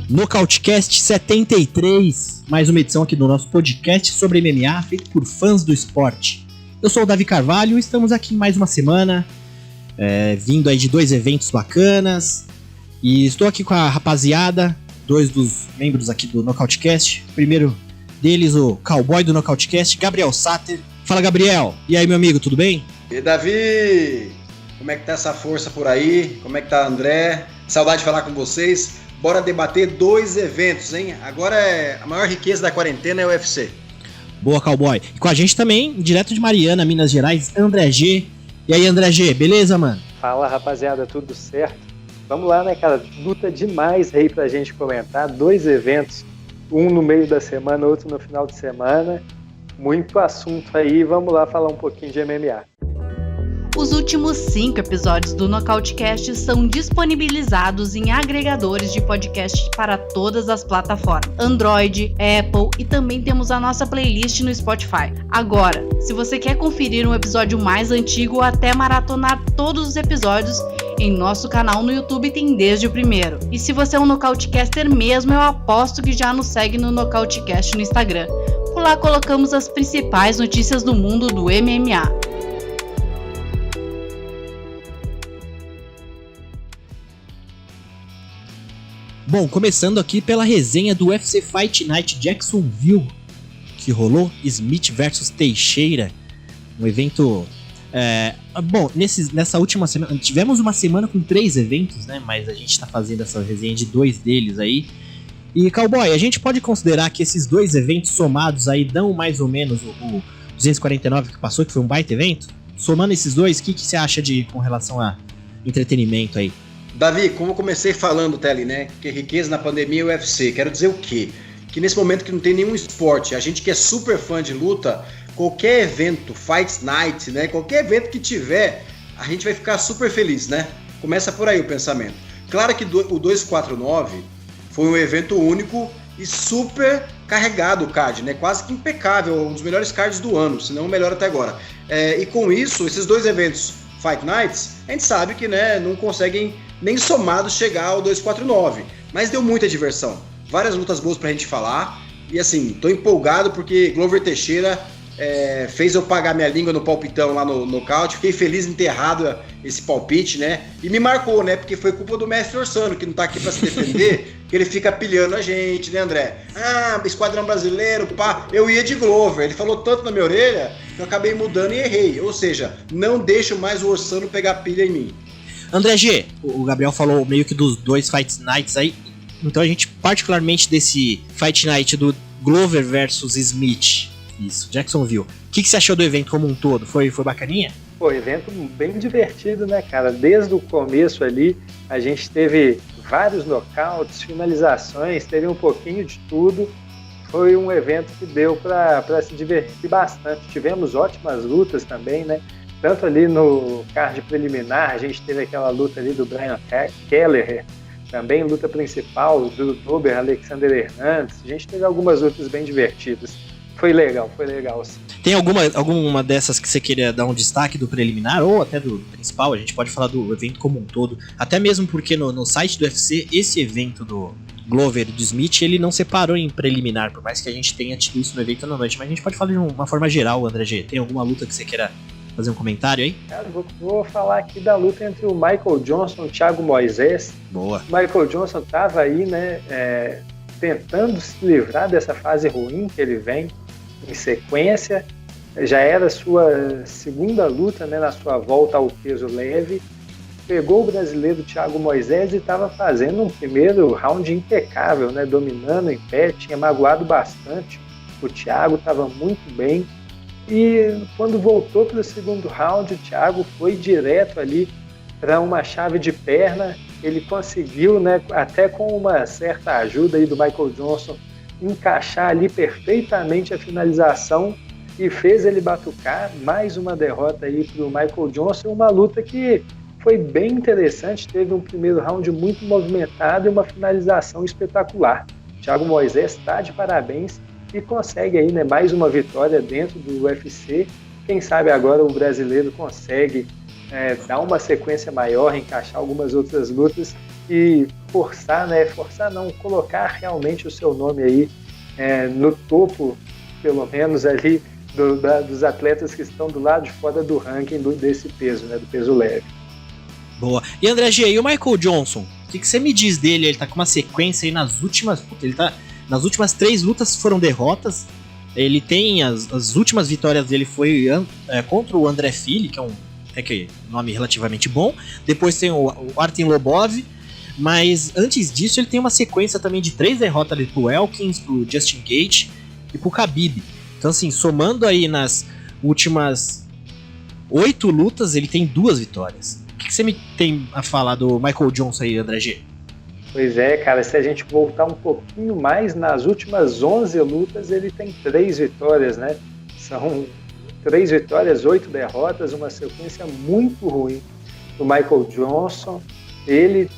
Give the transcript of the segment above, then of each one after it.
Nocautecast 73, mais uma edição aqui do nosso podcast sobre MMA, feito por fãs do esporte. Eu sou o Davi Carvalho e estamos aqui em mais uma semana, vindo aí de dois eventos bacanas, e estou aqui com a rapaziada, dois dos membros aqui do Nocautecast. Primeiro deles, o cowboy do Nocautecast, Gabriel Sater. Fala, Gabriel! E aí, meu amigo, tudo bem? E aí, Davi? Como é que tá essa força por aí? Como é que tá, André? Saudade de falar com vocês. Bora debater dois eventos, hein? Agora a maior riqueza da quarentena é o UFC. Boa, cowboy. E com a gente também, direto de Mariana, Minas Gerais, André G. E aí, André G, beleza, mano? Fala, rapaziada, tudo certo? Vamos lá, né, cara? Luta demais aí pra gente comentar. Dois eventos, um no meio da semana, outro no final de semana. Muito assunto aí. Vamos lá falar um pouquinho de MMA. Os últimos 5 episódios do Nocautecast são disponibilizados em agregadores de podcast para todas as plataformas, Android, Apple, e também temos a nossa playlist no Spotify. Agora, se você quer conferir um episódio mais antigo ou até maratonar todos os episódios, em nosso canal no YouTube tem desde o primeiro. E se você é um Nocautecaster mesmo, eu aposto que já nos segue no Nocautecast no Instagram. Por lá colocamos as principais notícias do mundo do MMA. Bom, começando aqui pela resenha do UFC Fight Night Jacksonville, que rolou Smith vs Teixeira, um evento... Bom, nessa última semana, tivemos uma semana com 3 eventos, né, mas a gente tá fazendo essa resenha de 2 deles aí. E, cowboy, a gente pode considerar que esses 2 eventos somados aí dão mais ou menos o 249 que passou, que foi um baita evento? Somando esses dois, o que você acha com relação a entretenimento aí? Davi, como eu comecei falando, Tele, né? Que riqueza na pandemia é o UFC. Quero dizer o quê? Que nesse momento que não tem nenhum esporte, a gente que é super fã de luta, qualquer evento, Fight Night, né? Qualquer evento que tiver, a gente vai ficar super feliz, né? Começa por aí o pensamento. Claro que o 249 foi um evento único e super carregado o card, né? Quase que impecável, um dos melhores cards do ano, se não o melhor até agora. E com isso, esses 2 eventos Fight Nights, a gente sabe que, né, não conseguem nem somados chegar ao 249, mas deu muita diversão, várias lutas boas pra gente falar, e assim, tô empolgado porque Glover Teixeira fez eu pagar minha língua no palpitão lá no nocaute, fiquei feliz em ter errado esse palpite, né, e me marcou, né, porque foi culpa do mestre Orsano, que não tá aqui pra se defender, que ele fica pilhando a gente, né, André? Esquadrão brasileiro, pá, eu ia de Glover, ele falou tanto na minha orelha, que eu acabei mudando e errei, ou seja, não deixo mais o Orsano pegar pilha em mim. André G, o Gabriel falou meio que dos 2 Fight Nights aí, então a gente particularmente desse Fight Night do Glover versus Smith, isso, Jacksonville, o que você achou do evento como um todo? Foi bacaninha? Pô, evento bem divertido, né, cara? Desde o começo ali, a gente teve vários nocautes, finalizações, teve um pouquinho de tudo. Foi um evento que deu para se divertir bastante. Tivemos ótimas lutas também, né? Tanto ali no card preliminar, a gente teve aquela luta ali do Brian Kelleher, também luta principal do Dober Alexander Hernandes. A gente teve algumas lutas bem divertidas. Foi legal sim. Tem alguma dessas que você queria dar um destaque do preliminar ou até do principal? A gente pode falar do evento como um todo, até mesmo porque no site do UFC, esse evento do Glover e do Smith, ele não separou em preliminar, por mais que a gente tenha tido isso no evento na noite, mas a gente pode falar de uma forma geral, André G. Tem alguma luta que você queira fazer um comentário aí? Cara, vou falar aqui da luta entre o Michael Johnson e o Thiago Moisés. Boa. O Michael Johnson estava aí, né, tentando se livrar dessa fase ruim que ele vem em sequência. Já era sua segunda luta, né, na sua volta ao peso leve. Pegou o brasileiro Thiago Moisés e estava fazendo um primeiro round impecável, né, dominando em pé, tinha magoado bastante. O Thiago estava muito bem. E quando voltou para o segundo round, o Thiago foi direto ali para uma chave de perna. Ele conseguiu, né, até com uma certa ajuda aí do Michael Johnson, encaixar ali perfeitamente a finalização e fez ele batucar. Mais uma derrota aí para o Michael Johnson, uma luta que foi bem interessante, teve um primeiro round muito movimentado e uma finalização espetacular. Thiago Moisés está de parabéns e consegue aí, né, mais uma vitória dentro do UFC. Quem sabe agora o brasileiro consegue dar uma sequência maior, encaixar algumas outras lutas e colocar realmente o seu nome aí no topo, pelo menos ali, dos atletas que estão do lado de fora do ranking desse peso, né, do peso leve. Boa. E André G, e o Michael Johnson? O que você me diz dele? Ele tá com uma sequência aí nas últimas... Nas últimas 3 lutas foram derrotas. Ele tem as últimas vitórias dele foi contra o André Fili, que é um nome relativamente bom. Depois tem o Artem Lobov. Mas antes disso ele tem uma sequência também de 3 derrotas ali pro Elkins, pro Justin Gaethje e pro Khabib. Então assim, somando aí nas últimas 8 lutas, ele tem 2 vitórias. O que você me tem a falar do Michael Johnson aí, André G? Pois é, cara, se a gente voltar um pouquinho mais, nas últimas 11 lutas ele tem 3 vitórias, né? São 3 vitórias, 8 derrotas, uma sequência muito ruim do Michael Johnson. Ele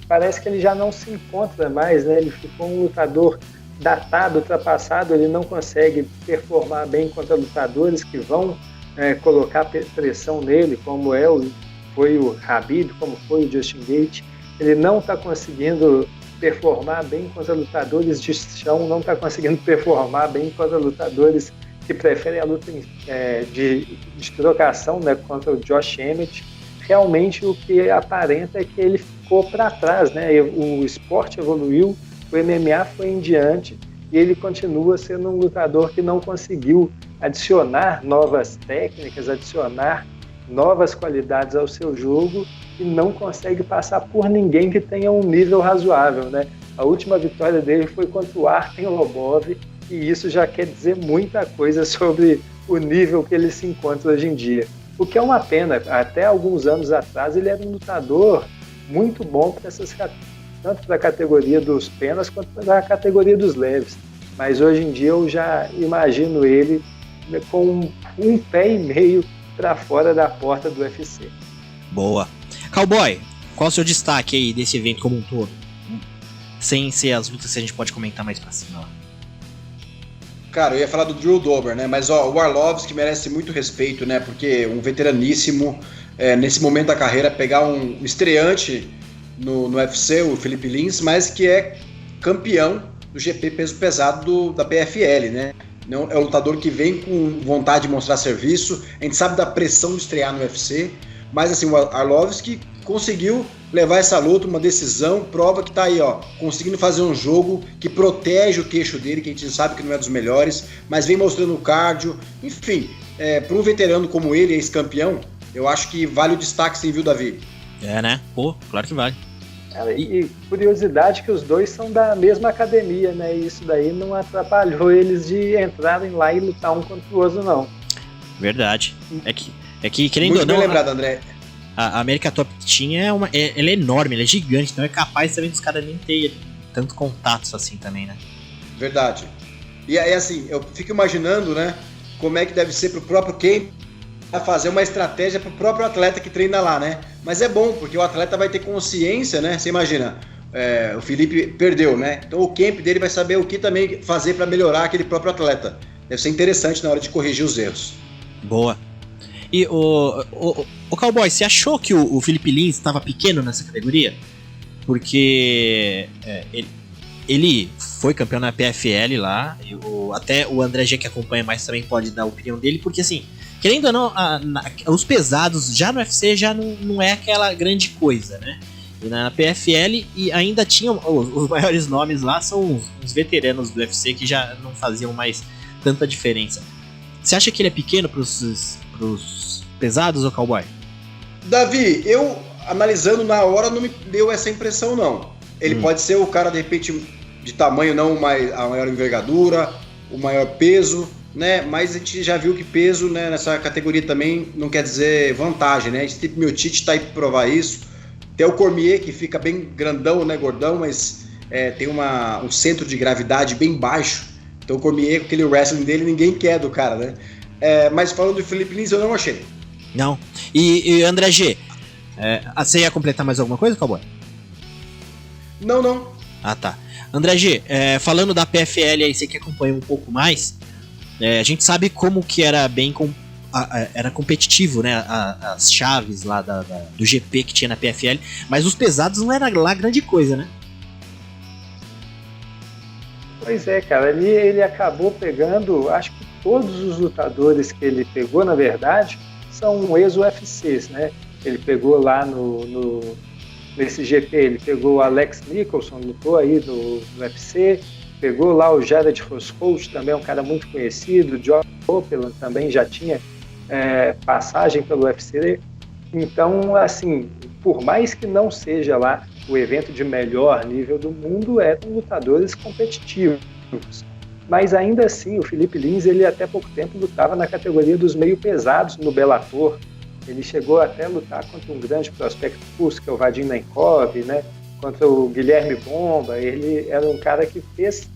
parece que ele já não se encontra mais, né? Ele ficou um lutador datado, ultrapassado, ele não consegue performar bem contra lutadores que vão colocar pressão nele, como foi o Khabib, como foi o Justin Gaethje. Ele não está conseguindo performar bem contra lutadores de chão, não está conseguindo performar bem contra lutadores que preferem a luta de trocação, né, contra o Josh Emmett. Realmente o que aparenta é que ele ficou para trás, né? O esporte evoluiu, o MMA foi em diante e ele continua sendo um lutador que não conseguiu adicionar novas técnicas, adicionar novas qualidades ao seu jogo e não consegue passar por ninguém que tenha um nível razoável, né? A última vitória dele foi contra o Artem Lobov e isso já quer dizer muita coisa sobre o nível que ele se encontra hoje em dia. O que é uma pena, até alguns anos atrás ele era um lutador muito bom tanto para a categoria dos penas quanto para a categoria dos leves. Mas hoje em dia eu já imagino ele com um pé e meio para fora da porta do UFC. Boa. Cowboy, qual o seu destaque aí desse evento como um todo? Sem ser as lutas que a gente pode comentar mais pra cima. Cara, eu ia falar do Drew Dober, né? Mas o Arlovski merece muito respeito, né? Porque um veteraníssimo, nesse momento da carreira, pegar um estreante no UFC, o Felipe Lins, mas que é campeão do GP peso pesado da PFL, né? É um lutador que vem com vontade de mostrar serviço. A gente sabe da pressão de estrear no UFC, mas assim, o Arlovski conseguiu levar essa luta, uma decisão, prova que tá aí, ó, conseguindo fazer um jogo que protege o queixo dele, que a gente sabe que não é dos melhores, mas vem mostrando o cardio. Enfim, para um veterano como ele, ex-campeão, eu acho que vale o destaque sim, viu, Davi? Né? Pô, claro que vale. E curiosidade que os dois são da mesma academia, né? E isso daí não atrapalhou eles de entrarem lá e lutar um contra o outro, não. Verdade. É que querendo ou não, lembrado, André. A América Top Team ela é enorme, ela é gigante, então é capaz também dos caras nem ter tanto contatos assim também, né? Verdade. E aí assim, eu fico imaginando, né, como é que deve ser pro próprio camp fazer uma estratégia pro próprio atleta que treina lá, né? Mas é bom, porque o atleta vai ter consciência, né? Você imagina, o Felipe perdeu, né? Então o camp dele vai saber o que também fazer para melhorar aquele próprio atleta. Deve ser interessante na hora de corrigir os erros. Boa. E o Cowboy, você achou que o Felipe Lins estava pequeno nessa categoria? Porque ele foi campeão na PFL lá, até o André G, que acompanha mais, também pode dar a opinião dele, porque assim, querendo ou não, os pesados já no UFC já não é aquela grande coisa, né? E na PFL e ainda tinham os maiores nomes lá, são os veteranos do UFC que já não faziam mais tanta diferença. Você acha que ele é pequeno pros pesados, ou Cowboy? Davi, eu analisando na hora não me deu essa impressão, não. Ele pode ser o cara, de repente, de tamanho, não a maior envergadura, o maior peso, né? Mas a gente já viu que peso, né, nessa categoria também não quer dizer vantagem, né? Esse tipo Miocic tá aí pra provar isso. Tem o Cormier, que fica bem grandão, né, gordão, mas tem um centro de gravidade bem baixo. Então o Cormier, com aquele wrestling dele, ninguém quer do cara, né? Mas falando do Felipe Lins, eu não achei. Não. E André G, você ia completar mais alguma coisa, Cowboy? Não. Ah, tá. André G, falando da PFL aí, você que acompanha um pouco mais, a gente sabe como que era era competitivo, né, as chaves lá do GP que tinha na PFL, mas os pesados não era lá grande coisa, né? Pois é, cara, ali ele acabou pegando, acho que todos os lutadores que ele pegou, na verdade, são ex-UFCs, né? Ele pegou lá nesse GP, ele pegou o Alex Nicholson, lutou aí no UFC, pegou lá o Jared Foscolt, também é um cara muito conhecido, o Josh Copeland também já tinha passagem pelo UFC. Então, assim, por mais que não seja lá o evento de melhor nível do mundo, eram lutadores competitivos. Mas ainda assim, o Felipe Lins, ele até pouco tempo lutava na categoria dos meio pesados no Bellator. Ele chegou até a lutar contra um grande prospecto russo, que é o Vadim Nenkov, né? Contra o Guilherme Bomba. Ele era um cara que fez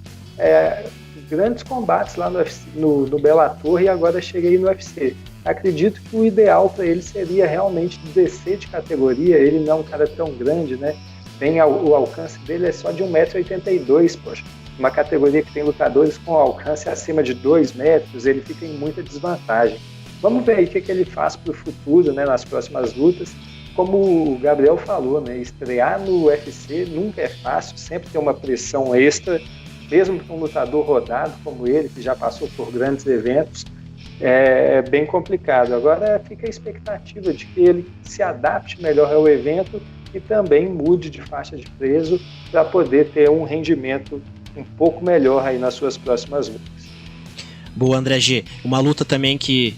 grandes combates lá no Bellator e agora chega aí no UFC. Acredito que o ideal para ele seria realmente descer de categoria. Ele não é um cara tão grande, né? O alcance dele é só de 1,82 m, poxa. Uma categoria que tem lutadores com alcance acima de 2 metros, ele fica em muita desvantagem. Vamos ver aí o que ele faz para o futuro, né, nas próximas lutas. Como o Gabriel falou, né, estrear no UFC nunca é fácil, sempre tem uma pressão extra, mesmo para um lutador rodado como ele, que já passou por grandes eventos, é bem complicado. Agora fica a expectativa de que ele se adapte melhor ao evento e também mude de faixa de peso para poder ter um rendimento um pouco melhor aí nas suas próximas lutas. Boa, André G. Uma luta também que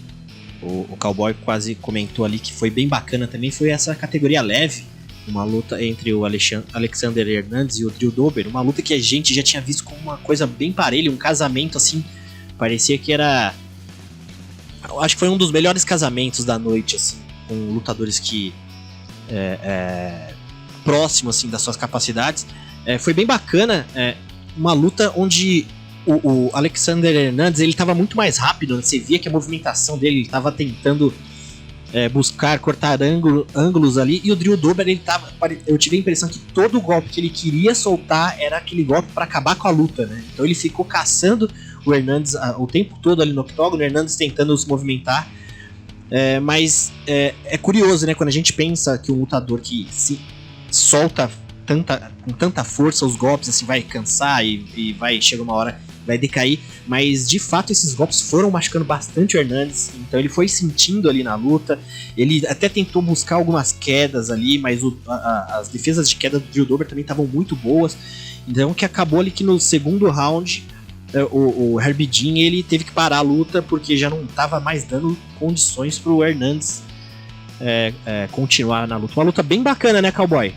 o Cowboy quase comentou ali que foi bem bacana também foi essa categoria leve, uma luta entre o Alexander Hernandes e o Drew Dober, uma luta que a gente já tinha visto como uma coisa bem parelha, um casamento assim, parecia que era, acho que foi um dos melhores casamentos da noite, assim, com lutadores que próximos assim das suas capacidades. Foi bem bacana, uma luta onde o Alexander Hernandes ele estava muito mais rápido, né? Você via que a movimentação dele, ele estava tentando buscar cortar ângulos ali, e o Drew Dober, eu tive a impressão que todo golpe que ele queria soltar era aquele golpe para acabar com a luta, né? Então ele ficou caçando o Hernandes o tempo todo ali no octógono, o Hernandes tentando se movimentar, mas é curioso, né, quando a gente pensa que um lutador que se solta com tanta força os golpes, assim, vai cansar e vai chegar uma hora, vai decair, mas de fato esses golpes foram machucando bastante o Hernandes, então ele foi sentindo ali na luta, ele até tentou buscar algumas quedas ali, mas as defesas de queda do Drew Dober também estavam muito boas, então que acabou ali que no segundo round o Herbie Dean ele teve que parar a luta porque já não estava mais dando condições para o Hernandes continuar na luta. Uma luta bem bacana, né, Cowboy?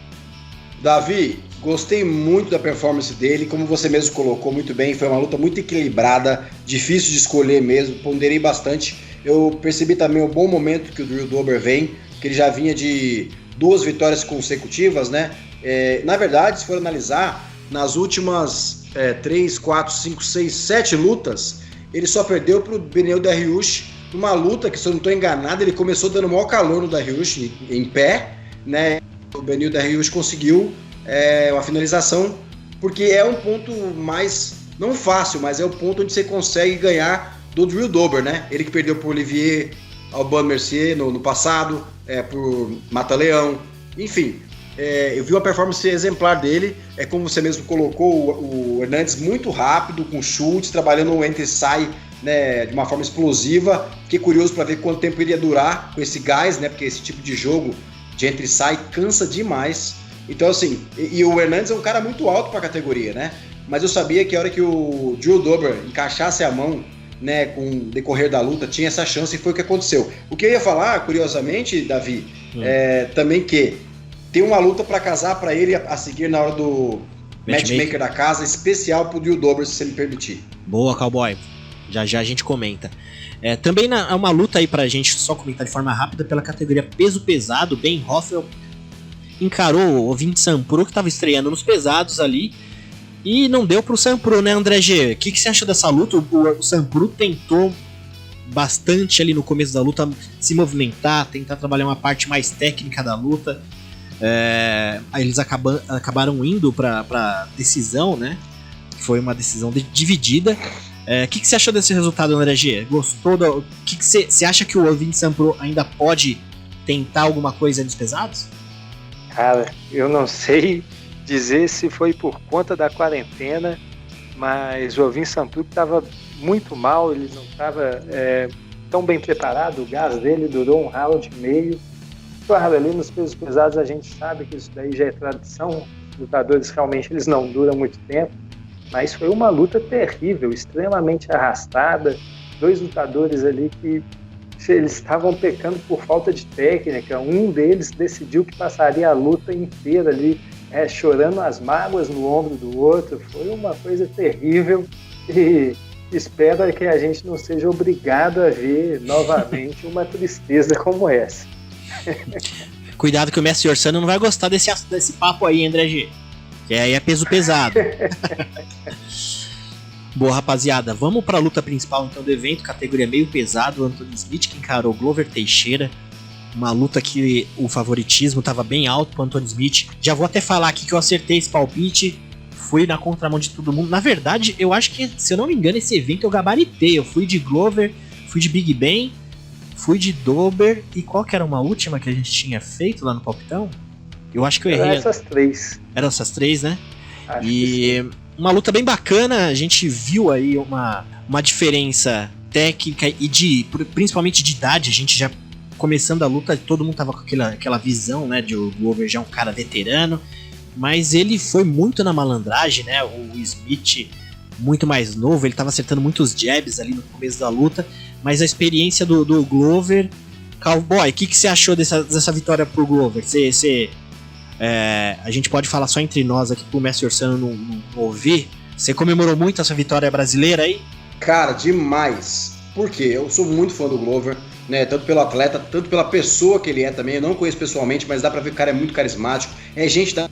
Davi, gostei muito da performance dele, como você mesmo colocou muito bem, foi uma luta muito equilibrada, difícil de escolher mesmo, ponderei bastante. Eu percebi também o bom momento que o Drew Dober vem, que ele já vinha de 2 vitórias consecutivas, né? Na verdade, se for analisar, nas últimas 3, 4, 5, 6, 7 lutas, ele só perdeu para o Beneil Dariush, numa luta que, se eu não estou enganado, ele começou dando o maior calor no Dariush em pé, né? O Beneil Dariush conseguiu uma finalização, porque é um ponto mais, não fácil, mas é o ponto onde você consegue ganhar do Drew Dober, né? Ele que perdeu por Olivier Aubin-Mercier no passado, por Mata-Leão, enfim. Eu vi uma performance exemplar dele, como você mesmo colocou, o Hernandes muito rápido, com chutes, trabalhando no entra e sai, né, de uma forma explosiva. Fiquei curioso para ver quanto tempo iria durar com esse gás, né, porque esse tipo de jogo de entra e sai cansa demais. Então, assim, e o Hernandes é um cara muito alto para a categoria, né? Mas eu sabia que a hora que o Drew Dober encaixasse a mão, né, com o decorrer da luta, tinha essa chance, e foi o que aconteceu. O que eu ia falar, curiosamente, Davi, também que tem uma luta para casar para ele a seguir na hora do matchmaker da casa, especial pro Drew Dober, se você me permitir. Boa, Cowboy. Já a gente comenta. Também é uma luta aí pra gente só comentar de forma rápida pela categoria peso pesado. Ben Hoffel encarou o Vince Sampro, que tava estreando nos pesados ali, e não deu pro Sampro, né, André G? O que você acha dessa luta? O Sampro tentou bastante ali no começo da luta, se movimentar, tentar trabalhar uma parte mais técnica da luta. Aí eles acabaram indo pra decisão, né? Foi uma decisão dividida. O que você achou desse resultado, André G? Gostou? O que você acha que o Vincent Pro ainda pode tentar alguma coisa nos pesados? Cara, eu não sei dizer se foi por conta da quarentena, mas o Vincent Pro estava muito mal, ele não estava tão bem preparado, o gás dele durou um round e meio. Claro, ali nos pesos pesados a gente sabe que isso daí já é tradição, os lutadores realmente eles não duram muito tempo, mas foi uma luta terrível, extremamente arrastada, 2 lutadores ali que eles estavam pecando por falta de técnica, um deles decidiu que passaria a luta inteira ali, chorando as mágoas no ombro do outro, foi uma coisa terrível e espero que a gente não seja obrigado a ver novamente uma tristeza como essa. Cuidado que o Mestre Orsano não vai gostar desse papo aí, André G. Que aí é peso pesado. Boa, rapaziada. Vamos pra luta principal então do evento, categoria meio pesado. O Anthony Smith que encarou o Glover Teixeira. Uma luta que o favoritismo estava bem alto pro Anthony Smith. Já vou até falar aqui que eu acertei esse palpite. Fui na contramão de todo mundo. Na verdade, eu acho que, se eu não me engano, esse evento eu gabaritei. Eu fui de Glover, fui de Big Ben, fui de Dober. E qual que era uma última que a gente tinha feito lá no palpitão? Eu acho que eu errei. Eram essas 3. Eram essas 3, né? Acho que uma luta bem bacana. A gente viu aí uma diferença técnica e principalmente de idade. A gente já começando a luta, todo mundo tava com aquela visão, né, de o Glover já é um cara veterano, mas ele foi muito na malandragem, né, o Smith muito mais novo, ele tava acertando muitos jabs ali no começo da luta, mas a experiência do Glover. Cowboy, o que você achou dessa vitória pro Glover? A gente pode falar só entre nós aqui pro Mestre Orsano não ouvir. Você comemorou muito essa vitória brasileira aí? Cara, demais. Por quê? Eu sou muito fã do Glover, né? Tanto pelo atleta, tanto pela pessoa que ele é também. Eu não conheço pessoalmente, mas dá pra ver que o cara é muito carismático. É gente da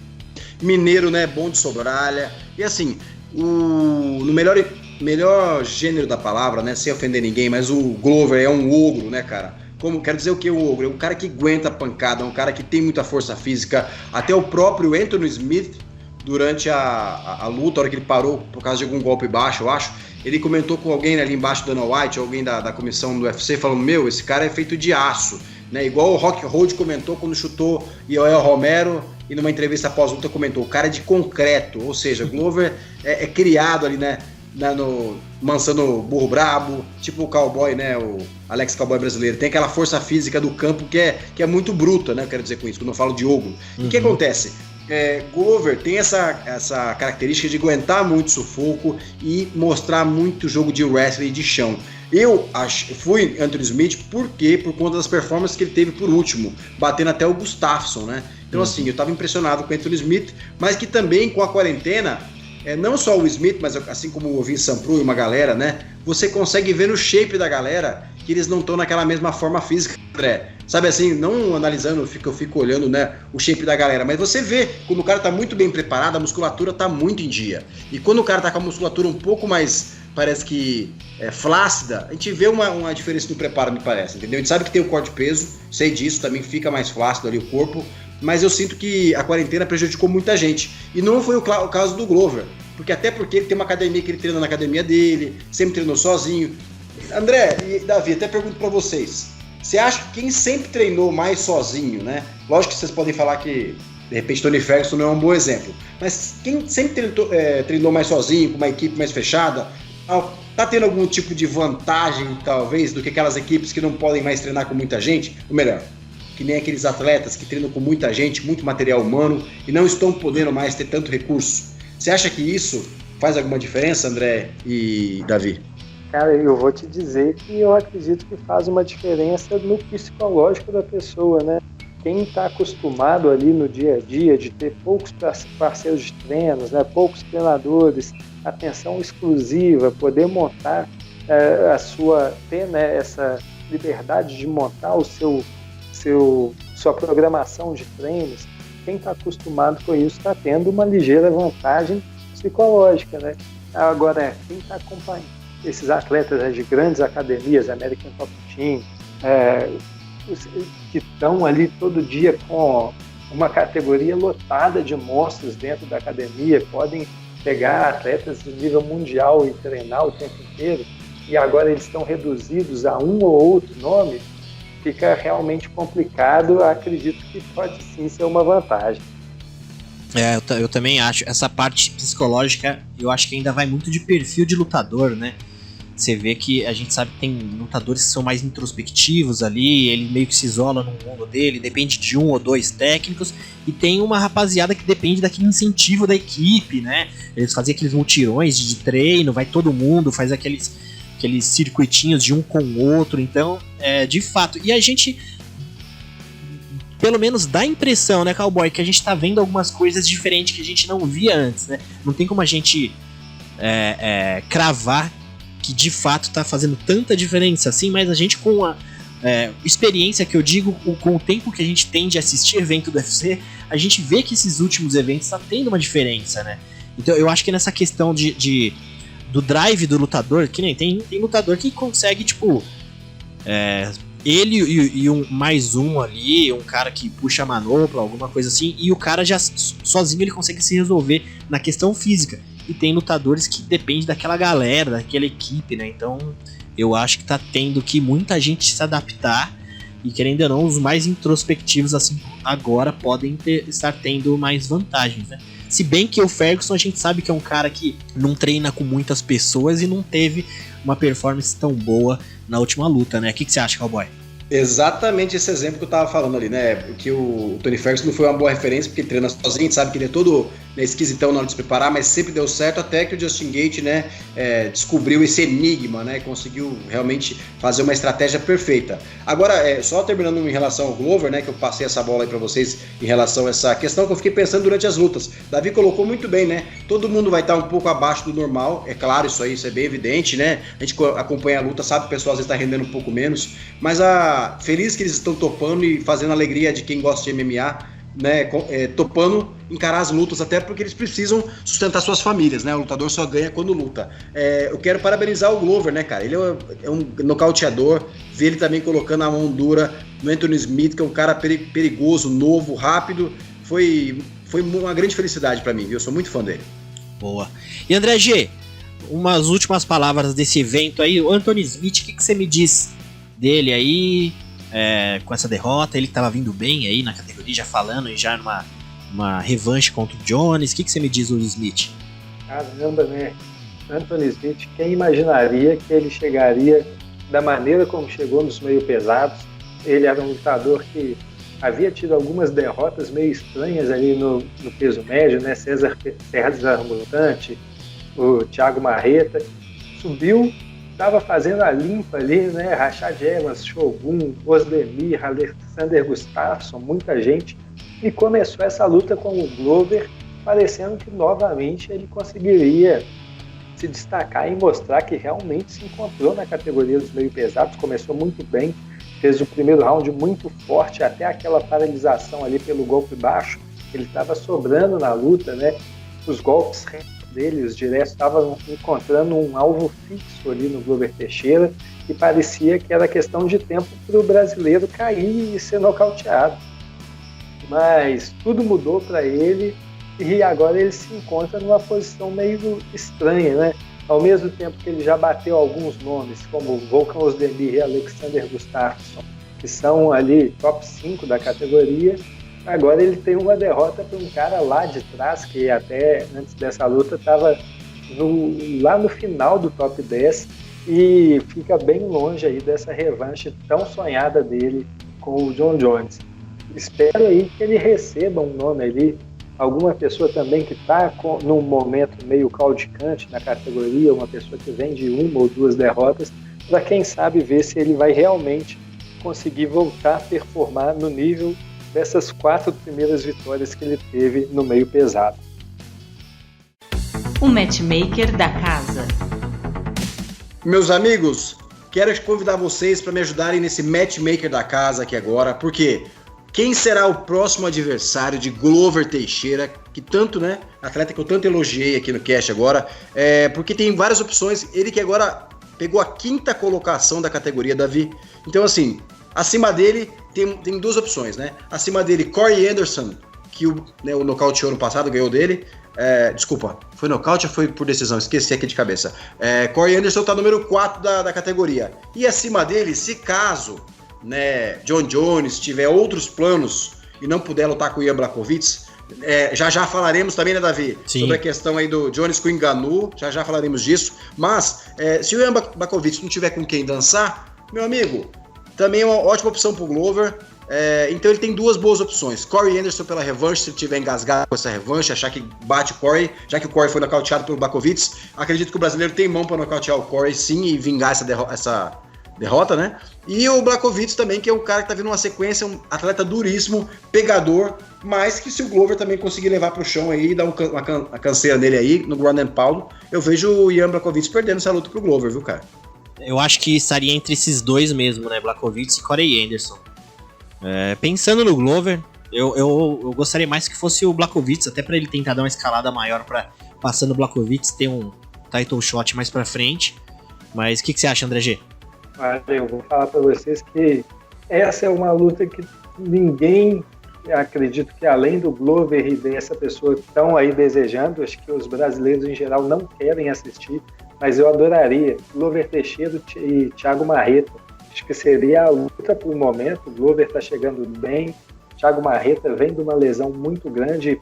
mineiro, né? Bom de sobralha. E assim, no melhor gênero da palavra, né? Sem ofender ninguém, mas o Glover é um ogro, né, cara? Quero dizer o que o ogro? É um cara que aguenta a pancada, um cara que tem muita força física. Até o próprio Anthony Smith, durante a luta, a hora que ele parou por causa de algum golpe baixo, eu acho, ele comentou com alguém ali embaixo, Dana White, alguém da comissão do UFC, falando, esse cara é feito de aço, né? Igual o Rock Road comentou quando chutou Yoel Romero, e numa entrevista pós-luta comentou, o cara é de concreto, ou seja, o Glover é criado ali, né? Mansando burro brabo, tipo o cowboy, né? O Alex Cowboy brasileiro. Tem aquela força física do campo que é muito bruta, né? Eu quero dizer com isso, quando eu falo de ogro. E o que acontece? Glover tem essa característica de aguentar muito sufoco e mostrar muito jogo de wrestling e de chão. Eu fui Anthony Smith por conta das performances que ele teve por último, batendo até o Gustafsson, né? Então assim, eu tava impressionado com o Anthony Smith, mas que também com a quarentena, não só o Smith, mas assim como o Vincent Pro e uma galera, né? Você consegue ver no shape da galera que eles não estão naquela mesma forma física, André. Sabe assim, não analisando, eu fico olhando, né, o shape da galera, mas você vê, quando o cara tá muito bem preparado, a musculatura tá muito em dia. E quando o cara tá com a musculatura um pouco mais, parece que flácida, a gente vê uma diferença no preparo, me parece, entendeu? A gente sabe que tem o corte de peso, sei disso, também fica mais flácido ali o corpo, mas eu sinto que a quarentena prejudicou muita gente. E não foi o caso do Glover, porque ele tem uma academia que ele treina na academia dele, sempre treinou sozinho. André e Davi, até pergunto pra vocês, você acha que quem sempre treinou mais sozinho, né? Lógico que vocês podem falar que, de repente, Tony Ferguson não é um bom exemplo, mas quem sempre treinou mais sozinho, com uma equipe mais fechada, tá tendo algum tipo de vantagem, talvez, do que aquelas equipes que não podem mais treinar com muita gente? Ou melhor, que nem aqueles atletas que treinam com muita gente, muito material humano, e não estão podendo mais ter tanto recurso. Você acha que isso faz alguma diferença, André e Davi? Cara, eu vou te dizer que eu acredito que faz uma diferença no psicológico da pessoa, né? Quem está acostumado ali no dia a dia de ter poucos parceiros de treinos, né? Poucos treinadores, atenção exclusiva, poder montar ter, né, essa liberdade de montar sua programação de treinos, quem está acostumado com isso está tendo uma ligeira vantagem psicológica, né? Agora, quem está esses atletas de grandes academias, American Top Team, que estão ali todo dia com uma categoria lotada de monstros dentro da academia, podem pegar atletas de nível mundial e treinar o tempo inteiro, e agora eles estão reduzidos a um ou outro nome, fica realmente complicado. Acredito que pode sim ser uma vantagem. Eu também acho. Essa parte psicológica, eu acho que ainda vai muito de perfil de lutador, né? Você vê que a gente sabe que tem lutadores que são mais introspectivos ali, ele meio que se isola no mundo dele, depende de um ou dois técnicos, e tem uma rapaziada que depende daquele incentivo da equipe, né? Eles fazem aqueles mutirões de treino, vai todo mundo, faz aqueles circuitinhos de um com o outro, então, de fato. E a gente, pelo menos dá a impressão, né, Cowboy, que a gente tá vendo algumas coisas diferentes que a gente não via antes, né? Não tem como a gente cravar que de fato tá fazendo tanta diferença assim, mas a gente com a experiência que eu digo, com o tempo que a gente tem de assistir evento do UFC, a gente vê que esses últimos eventos tá tendo uma diferença, né? Então eu acho que nessa questão do drive do lutador, que nem tem lutador que consegue, tipo, ele e mais um ali, um cara que puxa a manopla, alguma coisa assim, e o cara já sozinho ele consegue se resolver na questão física. E tem lutadores que dependem daquela galera, daquela equipe, né? Então eu acho que tá tendo que muita gente se adaptar, e querendo ou não, os mais introspectivos assim agora podem estar tendo mais vantagens, né? Se bem que o Ferguson a gente sabe que é um cara que não treina com muitas pessoas e não teve uma performance tão boa na última luta, né? O que você acha, Cowboy? Exatamente esse exemplo que eu tava falando ali, né? Que o Tony Ferguson não foi uma boa referência, porque ele treina sozinho, a gente sabe que ele é todo esquisitão na hora de se preparar, mas sempre deu certo, até que o Justin Gaethje, né, descobriu esse enigma, né? Conseguiu realmente fazer uma estratégia perfeita. Agora, só terminando em relação ao Glover, né? Que eu passei essa bola aí pra vocês em relação a essa questão que eu fiquei pensando durante as lutas. Davi colocou muito bem, né? Todo mundo vai estar um pouco abaixo do normal, é claro, isso é bem evidente, né? A gente acompanha a luta, sabe que o pessoal às vezes tá rendendo um pouco menos, mas feliz que eles estão topando e fazendo a alegria de quem gosta de MMA, né, topando encarar as lutas, até porque eles precisam sustentar suas famílias, né? O lutador só ganha quando luta. Eu quero parabenizar o Glover, né, cara? Ele é um nocauteador, ver ele também colocando a mão dura no Anthony Smith, que é um cara perigoso, novo, rápido. Foi uma grande felicidade pra mim, viu? Eu sou muito fã dele. Boa. E André G, umas últimas palavras desse evento aí. O Anthony Smith, o que você me diz dele aí, com essa derrota? Ele tava vindo bem aí na categoria, já falando, e já numa revanche contra o Jones. O que você me diz do Smith? Caramba, né? Anthony Smith, quem imaginaria que ele chegaria da maneira como chegou nos meio pesados? Ele era um lutador que havia tido algumas derrotas meio estranhas ali no peso médio, né? César Mutante, o Thiago Marreta, subiu, estava fazendo a limpa ali, né? Rashad Evans, Shogun, Ozdemir, Alexander Gustafsson, muita gente, e começou essa luta com o Glover, parecendo que novamente ele conseguiria se destacar e mostrar que realmente se encontrou na categoria dos meio pesados. Começou muito bem, fez o primeiro round muito forte, até aquela paralisação ali pelo golpe baixo, ele estava sobrando na luta, né? Os golpes dele, os diretos, estavam encontrando um alvo fixo ali no Glover Teixeira, e parecia que era questão de tempo para o brasileiro cair e ser nocauteado. Mas tudo mudou para ele, e agora ele se encontra numa posição meio estranha, né? Ao mesmo tempo que ele já bateu alguns nomes, como Volkan Ozdemir e Alexander Gustafsson, que são ali top 5 da categoria, agora ele tem uma derrota para um cara lá de trás, que até antes dessa luta estava lá no final do top 10, e fica bem longe aí dessa revanche tão sonhada dele com o John Jones. Espero aí que ele receba um nome ali, alguma pessoa também que está num momento meio caudicante na categoria, uma pessoa que vem de uma ou duas derrotas, para quem sabe ver se ele vai realmente conseguir voltar a performar no nível dessas 4 primeiras vitórias que ele teve no meio pesado. O matchmaker da casa. Meus amigos, quero convidar vocês para me ajudarem nesse matchmaker da casa aqui agora, porque quem será o próximo adversário de Glover Teixeira, que tanto, né, atleta que eu tanto elogiei aqui no cast agora, porque tem várias opções, ele que agora pegou a 5ª colocação da categoria, Davi. Então, assim, acima dele tem 2 opções, né? Acima dele, Corey Anderson, que o nocauteou no passado, ganhou dele. Desculpa, foi nocaute ou foi por decisão? Esqueci aqui de cabeça. Corey Anderson tá número 4 da categoria. E acima dele, se caso, né, John Jones tiver outros planos e não puder lutar com o Ian Blachowicz, já falaremos também, né, Davi? Sim. Sobre a questão aí do Jones com o Ngannou, já falaremos disso. Mas, se o Ian Blachowicz não tiver com quem dançar, meu amigo, também é uma ótima opção pro Glover. Então ele tem 2 boas opções. Corey Anderson pela revanche, se ele tiver engasgado com essa revanche, achar que bate o Corey, já que o Corey foi nocauteado pelo Blachowicz, acredito que o brasileiro tem mão para nocautear o Corey sim e vingar essa derrota, né? E o Blachowicz também, que é um cara que tá vindo uma sequência, um atleta duríssimo, pegador, mas que se o Glover também conseguir levar pro chão aí e dar uma canseira nele aí, no ground and pound, eu vejo o Ian Blachowicz perdendo essa luta pro Glover, viu, cara? Eu acho que estaria entre esses 2 mesmo, né? Blachowicz e Corey Anderson. Pensando no Glover, eu gostaria mais que fosse o Blachowicz, até pra ele tentar dar uma escalada maior pra, passando o Blachowicz, ter um title shot mais pra frente. Mas o que você acha, André G? Eu vou falar pra vocês que essa é uma luta que ninguém, acredito que além do Glover e dessa pessoa que estão aí desejando, acho que os brasileiros em geral não querem assistir, mas eu adoraria. Glover Teixeira e Thiago Marreta. Acho que seria a luta por momento. O Glover está chegando bem. Thiago Marreta vem de uma lesão muito grande.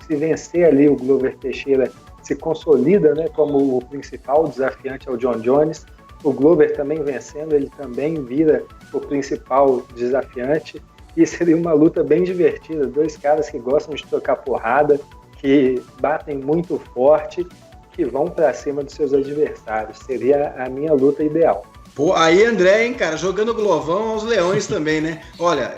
Se vencer ali, o Glover Teixeira se consolida, né, como o principal desafiante ao John Jones. O Glover também vencendo, ele também vira o principal desafiante. E seria uma luta bem divertida. 2 caras que gostam de trocar porrada, que batem muito forte, que vão para cima dos seus adversários. Seria a minha luta ideal. Pô, aí André, hein, cara, jogando glovão aos leões também, né? Olha,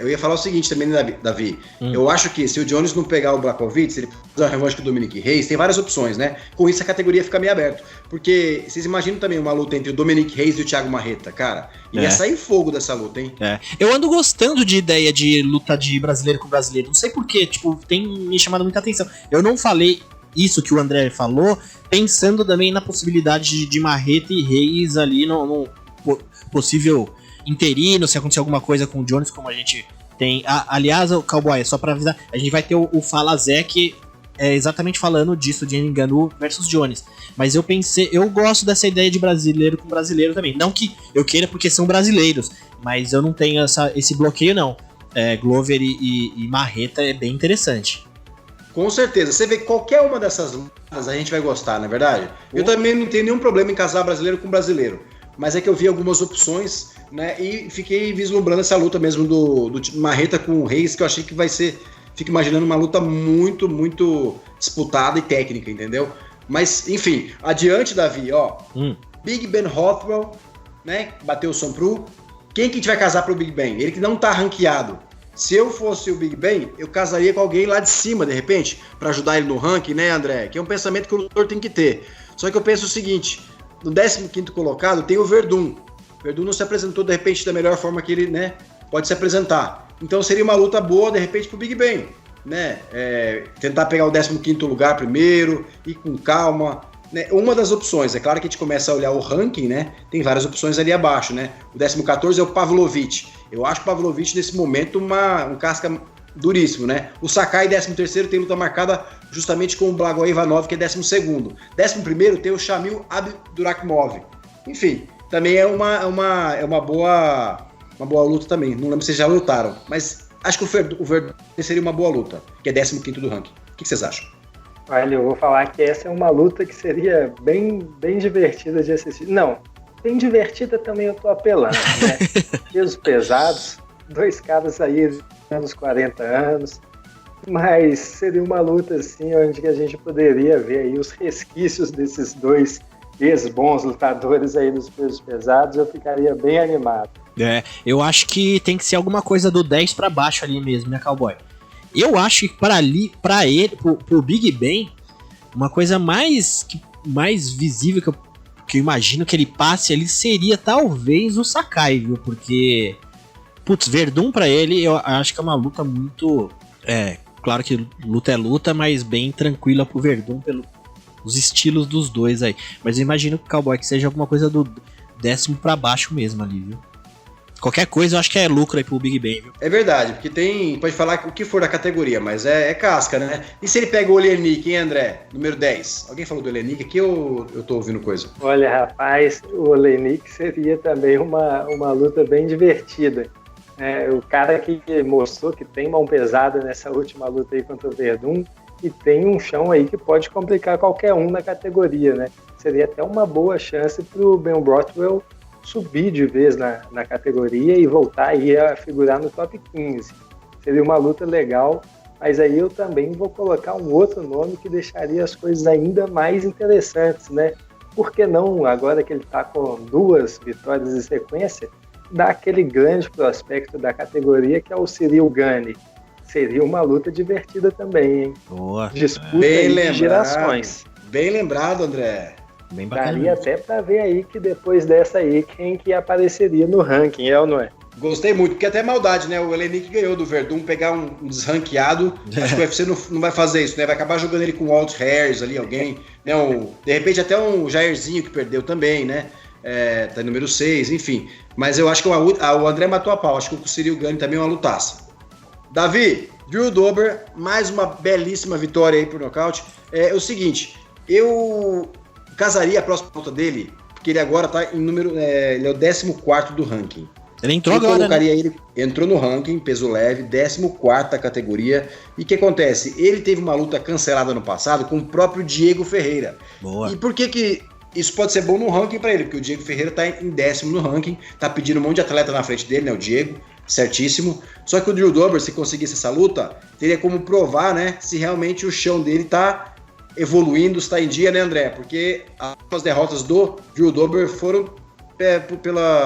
eu ia falar o seguinte também, né, Davi? Eu acho que se o Jones não pegar o Blachowicz, ele fazer uma revanche com o Dominic Reyes, tem várias opções, né? Com isso a categoria fica meio aberta. Porque vocês imaginam também uma luta entre o Dominic Reyes e o Thiago Marreta, cara? Ia sair fogo dessa luta, hein? Eu ando gostando de ideia de luta de brasileiro com brasileiro. Não sei porquê, tipo, tem me chamado muita atenção. Eu não falei isso que o André falou, pensando também na possibilidade de Marreta e Reis ali no possível interino, se acontecer alguma coisa com o Jones, como a gente tem. Aliás, o Cowboy, só pra avisar, a gente vai ter o Fala Zé, que é exatamente falando disso, de Ngannou versus Jones. Mas eu gosto dessa ideia de brasileiro com brasileiro também. Não que eu queira porque são brasileiros, mas eu não tenho esse bloqueio, não. Glover e Marreta é bem interessante. Com certeza. Você vê que qualquer uma dessas lutas a gente vai gostar, não é verdade? Eu também não tenho nenhum problema em casar brasileiro com brasileiro. Mas é que eu vi algumas opções, né? E fiquei vislumbrando essa luta mesmo do Marreta com o Reis, que eu achei que vai ser... Fico imaginando uma luta muito, muito disputada e técnica, entendeu? Mas, enfim, adiante, Davi, ó. Big Ben Rothwell, né? Bateu o Sompru. Quem que a gente vai casar pro Big Ben? Ele que não tá ranqueado. Se eu fosse o Big Ben, eu casaria com alguém lá de cima, de repente, pra ajudar ele no ranking, né, André? Que é um pensamento que o lutador tem que ter. Só que eu penso o seguinte, no 15º colocado tem o Verdun. O Verdun não se apresentou, de repente, da melhor forma que ele, né, pode se apresentar. Então seria uma luta boa, de repente, pro Big Ben, né? Tentar pegar o 15º lugar primeiro, ir com calma, né? Uma das opções, é claro que a gente começa a olhar o ranking, né? Tem várias opções ali abaixo, né? O 14º é o Pavlovich. Eu acho o Pavlovich, nesse momento, um casca duríssimo, né? O Sakai, 13º, tem luta marcada justamente com o Blagoy Ivanov, que é 12º. 11º tem o Shamil Abdurakhimov. Enfim, também é uma boa luta também. Não lembro se já lutaram, mas acho que o Verdun seria uma boa luta, que é 15º do ranking. O que vocês acham? Olha, eu vou falar que essa é uma luta que seria bem, bem divertida de assistir. Não, bem divertida também eu tô apelando, né? Pesos pesados, 2 caras aí nos 40 anos, mas seria uma luta assim, onde a gente poderia ver aí os resquícios desses 2 ex-bons lutadores aí dos pesos pesados. Eu ficaria bem animado. Eu acho que tem que ser alguma coisa do 10 pra baixo ali mesmo, né, Cowboy? Eu acho que pro Big Ben, uma coisa mais visível que eu imagino que ele passe ali seria talvez o Sakai, viu? Porque, Verdun pra ele, eu acho que é uma luta muito... claro que luta é luta, mas bem tranquila pro Verdun os estilos dos dois aí. Mas eu imagino que o Cowboy que seja alguma coisa do 10º pra baixo mesmo ali, viu? Qualquer coisa eu acho que é lucro aí pro Big Ben, viu? É verdade, porque pode falar o que for da categoria, mas é casca, né? E se ele pega o Oleinik, hein, André? Número 10. Alguém falou do Oleinik aqui ou eu tô ouvindo coisa? Olha, rapaz, o Oleinik seria também uma luta bem divertida. O cara que mostrou que tem mão pesada nessa última luta aí contra o Verdun e tem um chão aí que pode complicar qualquer um na categoria, né? Seria até uma boa chance pro Ben Rothwell subir de vez na categoria e voltar aí a figurar no top 15. Seria uma luta legal, mas aí eu também vou colocar um outro nome que deixaria as coisas ainda mais interessantes, né? Por que não, agora que ele está com 2 vitórias em sequência, dar aquele grande prospecto da categoria que é o Cyril Gane. Seria uma luta divertida também, hein? Boa. Disputa de gerações. Bem lembrado, André. Bem bacana. Daria até pra ver aí que depois dessa aí, quem que apareceria no ranking, ou não é? Gostei muito, porque até maldade, né? O Oleinik ganhou do Verdun, pegar um desranqueado. Acho que o UFC não vai fazer isso, né? Vai acabar jogando ele com o Walt Harris ali, alguém. Né? De repente até um Jairzinho que perdeu também, né? Tá número 6, enfim. Mas eu acho que o André matou a pau. Acho que o Cyril Gane também é uma lutaça. Davi, Drew Dober, mais uma belíssima vitória aí pro nocaute. É o seguinte, eu casaria a próxima luta dele, porque ele agora tá em número. Ele é o 14º do ranking. Ele entrou eu agora, colocaria né? Ele entrou no ranking, peso leve, 14ª categoria. E o que acontece? Ele teve uma luta cancelada no passado com o próprio Diego Ferreira. Boa. E por que isso pode ser bom no ranking para ele? Porque o Diego Ferreira tá em 10º no ranking, tá pedindo um monte de atleta na frente dele, né? O Diego, certíssimo. Só que o Drew Dober, se conseguisse essa luta, teria como provar, né? Se realmente o chão dele tá evoluindo, está em dia, né, André? Porque as derrotas do Drew Dober foram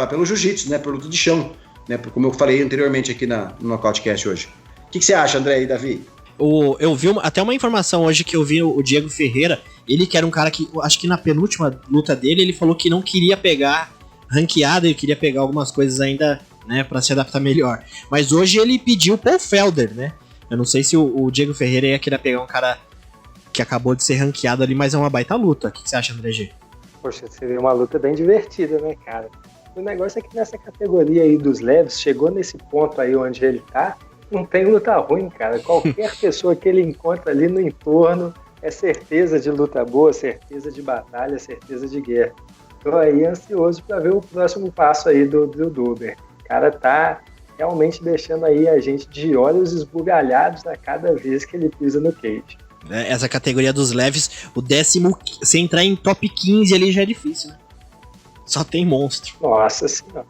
pelo jiu-jitsu, né? Por luta de chão, né? Como eu falei anteriormente aqui no Nocautecast hoje. O que você acha, André e Davi? Eu vi até uma informação hoje que eu vi o Diego Ferreira, ele que era um cara que, acho que na penúltima luta dele, ele falou que não queria pegar ranqueada, ele queria pegar algumas coisas ainda, né, pra se adaptar melhor. Mas hoje ele pediu Paul Felder, né? Eu não sei se o Diego Ferreira ia querer pegar um cara que acabou de ser ranqueado ali, mas é uma baita luta. O que você acha, André G? Poxa, seria uma luta bem divertida, né, cara? O negócio é que nessa categoria aí dos leves, chegou nesse ponto aí onde ele tá, não tem luta ruim, cara. Qualquer pessoa que ele encontra ali no entorno é certeza de luta boa, certeza de batalha, certeza de guerra. Tô aí ansioso para ver o próximo passo aí do Dober. O cara tá realmente deixando aí a gente de olhos esbugalhados a cada vez que ele pisa no cage. Essa categoria dos leves, o 10º, se entrar em top 15 ali já é difícil, né? Só tem monstro. Nossa senhora.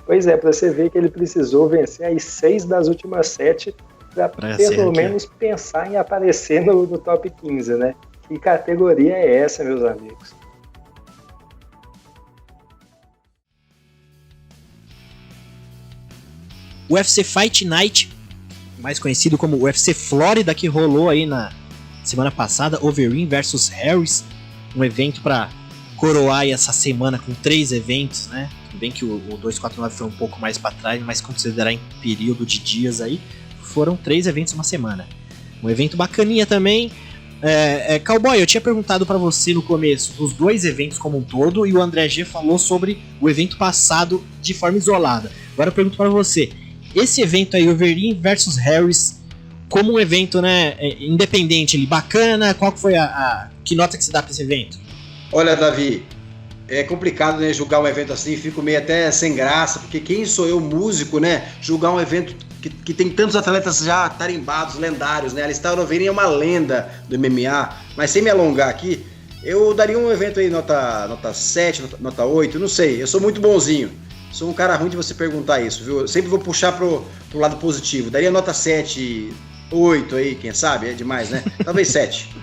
Pois é, pra você ver que ele precisou vencer as 6 das últimas 7 pra pelo menos pensar em aparecer no top 15, né? Que categoria é essa, meus amigos? O UFC Fight Night, mais conhecido como UFC Flórida, que rolou aí na semana passada, Overeem versus Harris, um evento para coroar essa semana com 3 eventos, né? Tudo bem que o 249 foi um pouco mais para trás, mas considerar em período de dias aí, foram 3 eventos uma semana. Um evento bacaninha também. Cowboy, eu tinha perguntado para você no começo dos 2 eventos como um todo, e o André G falou sobre o evento passado de forma isolada. Agora eu pergunto para você, esse evento aí, Overeem versus Harris, como um evento, né, independente, ele bacana, qual que foi que nota que você dá para esse evento? Olha, Davi, é complicado, né, julgar um evento assim, fico meio até sem graça, porque quem sou eu, músico, né, julgar um evento que tem tantos atletas já tarimbados, lendários, né, Alistair Overeem é uma lenda do MMA, mas sem me alongar aqui, eu daria um evento aí nota 7, nota 8, não sei, eu sou muito bonzinho. Sou um cara ruim de você perguntar isso, viu? Eu sempre vou puxar pro lado positivo. Daria nota 7, 8 aí, quem sabe? É demais, né? Talvez 7.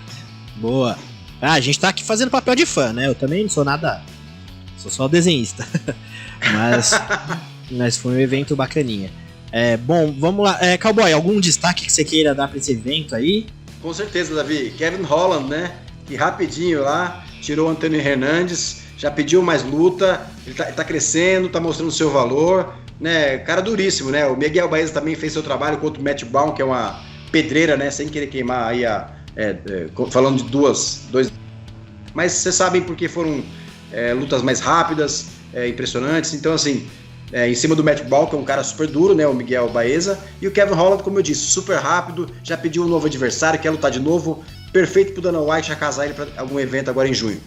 Boa. A gente tá aqui fazendo papel de fã, né? Eu também não sou nada... Sou só desenhista. Mas foi um evento bacaninha. Bom, vamos lá. Cowboy, algum destaque que você queira dar pra esse evento aí? Com certeza, Davi. Kevin Holland, né? Que rapidinho lá tirou o Antônio Hernandes. Já pediu mais luta, ele tá crescendo, tá mostrando o seu valor, né? Cara duríssimo, né? O Miguel Baeza também fez seu trabalho contra o Matt Brown, que é uma pedreira, né? Sem querer queimar aí a falando de dois. Mas vocês sabem porque foram lutas mais rápidas, impressionantes. Então, assim, em cima do Matt Ball, que é um cara super duro, né? O Miguel Baeza. E o Kevin Holland, como eu disse, super rápido. Já pediu um novo adversário, quer lutar de novo. Perfeito pro Dana White já casar ele para algum evento agora em junho.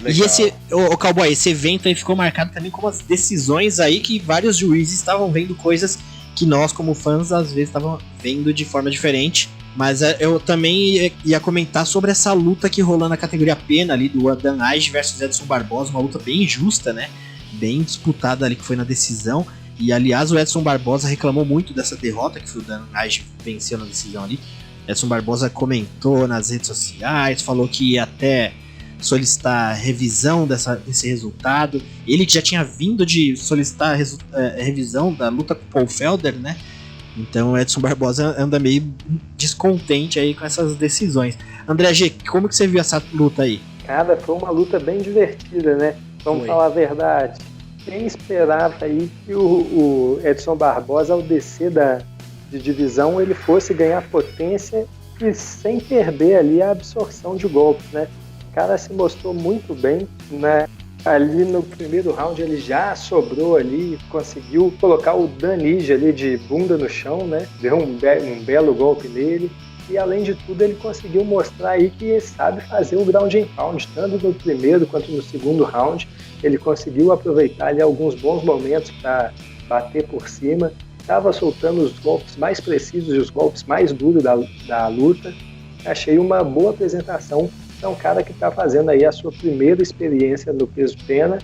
Legal. E o Cowboy, esse evento aí ficou marcado também com as decisões aí que vários juízes estavam vendo coisas que nós, como fãs, às vezes estavam vendo de forma diferente. Mas eu também ia comentar sobre essa luta que rolou na categoria pena ali do Dan Ige versus Edson Barboza, uma luta bem justa, né? Bem disputada ali, que foi na decisão. E aliás, o Edson Barboza reclamou muito dessa derrota, que foi o Dan Ige venceu na decisão ali. Edson Barboza comentou nas redes sociais, falou que ia até solicitar revisão desse resultado. Ele que já tinha vindo de solicitar revisão da luta com o Paul Felder, né? Então o Edson Barboza anda meio descontente aí com essas decisões. André G, como que você viu essa luta aí? Cara, foi uma luta bem divertida, né? Vamos falar a verdade. Quem esperava aí que o Edson Barboza, ao descer de divisão, ele fosse ganhar potência e sem perder ali a absorção de golpes, né? O cara se mostrou muito bem, né? Ali no primeiro round ele já sobrou ali, conseguiu colocar o Dan Ige ali de bunda no chão, né? Deu um belo golpe nele. E além de tudo ele conseguiu mostrar aí que sabe fazer o ground and pound, tanto no primeiro quanto no segundo round. Ele conseguiu aproveitar ali alguns bons momentos para bater por cima. Estava soltando os golpes mais precisos e os golpes mais duros da luta. Achei uma boa apresentação. É um cara que está fazendo aí a sua primeira experiência no peso pena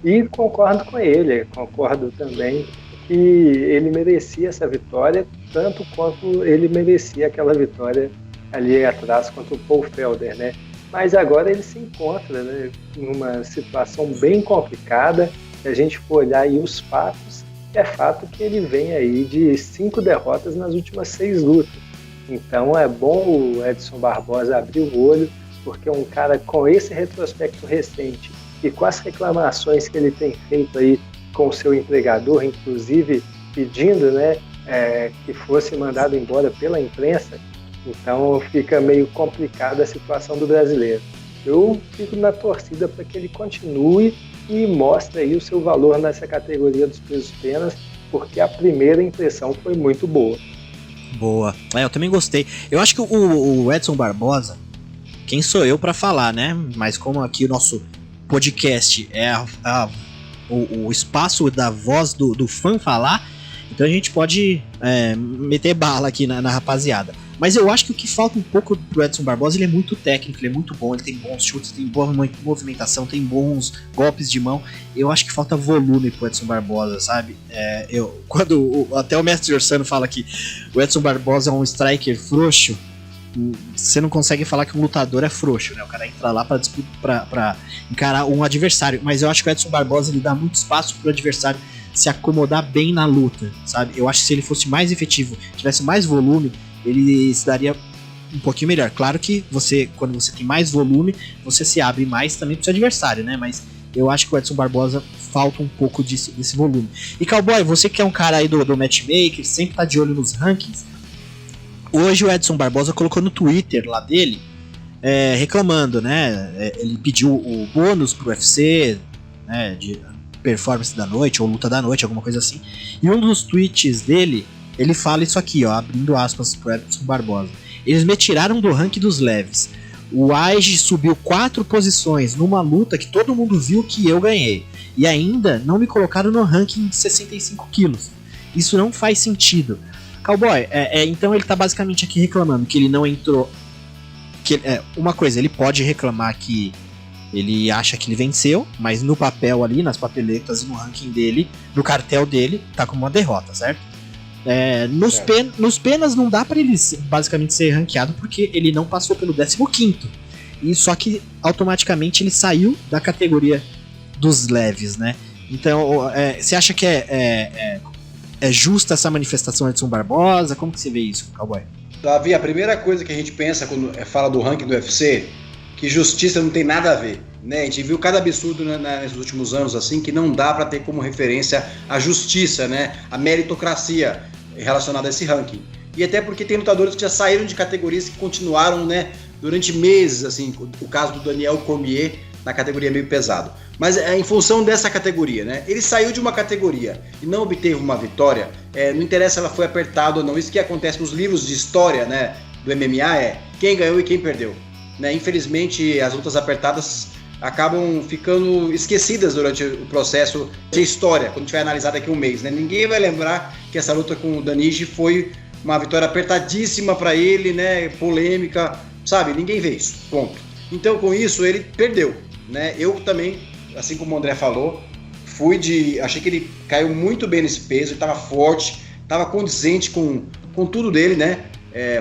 e concordo com ele, concordo também que ele merecia essa vitória, tanto quanto ele merecia aquela vitória ali atrás contra o Paul Felder, né? Mas agora ele se encontra, né, numa situação bem complicada. Se a gente for olhar aí os fatos, é fato que ele vem aí de 5 derrotas nas últimas 6 lutas. Então é bom o Edson Barboza abrir o olho, porque um cara com esse retrospecto recente e com as reclamações que ele tem feito aí com o seu empregador, inclusive pedindo, né, que fosse mandado embora pela imprensa, então fica meio complicada a situação do brasileiro. Eu fico na torcida para que ele continue e mostre aí o seu valor nessa categoria dos pesos penas, porque a primeira impressão foi muito boa. Boa. Eu também gostei. Eu acho que o Edson Barboza, quem sou eu para falar, né? Mas como aqui o nosso podcast é o espaço da voz do fã falar, então a gente pode meter bala aqui na rapaziada. Mas eu acho que o que falta um pouco pro Edson Barboza, ele é muito técnico, ele é muito bom, ele tem bons chutes, tem boa movimentação, tem bons golpes de mão. Eu acho que falta volume pro Edson Barbosa, sabe? Até o mestre Orsano fala que o Edson Barboza é um striker frouxo, você não consegue falar que um lutador é frouxo, né? O cara entra lá pra encarar um adversário. Mas eu acho que o Edson Barboza ele dá muito espaço pro adversário se acomodar bem na luta, sabe? Eu acho que se ele fosse mais efetivo, tivesse mais volume, ele se daria um pouquinho melhor. Claro que quando você tem mais volume, você se abre mais também pro seu adversário, né? Mas eu acho que o Edson Barboza falta um pouco desse volume. E Cowboy, você que é um cara aí do matchmaker, sempre tá de olho nos rankings. Hoje o Edson Barboza colocou no Twitter lá dele, reclamando, né? Ele pediu o bônus pro UFC, né? De performance da noite, ou luta da noite, alguma coisa assim. E um dos tweets dele, ele fala isso aqui, ó, abrindo aspas pro Edson Barboza. Eles me tiraram do ranking dos leves. O Ige subiu 4 posições numa luta que todo mundo viu que eu ganhei. E ainda não me colocaram no ranking de 65 quilos. Isso não faz sentido. Cowboy, então ele tá basicamente aqui reclamando que ele não entrou. Uma coisa, ele pode reclamar que ele acha que ele venceu, mas no papel ali, nas papeletas e no ranking dele, no cartel dele, tá como uma derrota, certo? Nos penas não dá pra ele basicamente ser ranqueado porque ele não passou pelo 15º. E só que automaticamente ele saiu da categoria dos leves, né? Então, você acha que é justa essa manifestação de Edson Barboza? Como que você vê isso, Cowboy? Davi, a primeira coisa que a gente pensa quando fala do ranking do UFC, que justiça não tem nada a ver, né? A gente viu cada absurdo nos últimos anos, assim, que não dá para ter como referência a justiça, né? A meritocracia relacionada a esse ranking. E até porque tem lutadores que já saíram de categorias que continuaram, né, durante meses, assim, o caso do Daniel Cormier na categoria meio pesado. Mas é em função dessa categoria, né? Ele saiu de uma categoria e não obteve uma vitória, não interessa se ela foi apertada ou não, isso que acontece nos livros de história, né, do MMA é quem ganhou e quem perdeu, né? Infelizmente, as lutas apertadas acabam ficando esquecidas durante o processo de história, quando tiver analisado daqui a um mês, né? Ninguém vai lembrar que essa luta com o Danige foi uma vitória apertadíssima para ele, né? Polêmica, sabe? Ninguém vê isso, ponto. Então, com isso, ele perdeu, né? Eu também, assim como o André falou, achei que ele caiu muito bem nesse peso, ele estava forte, estava condizente com tudo dele, né?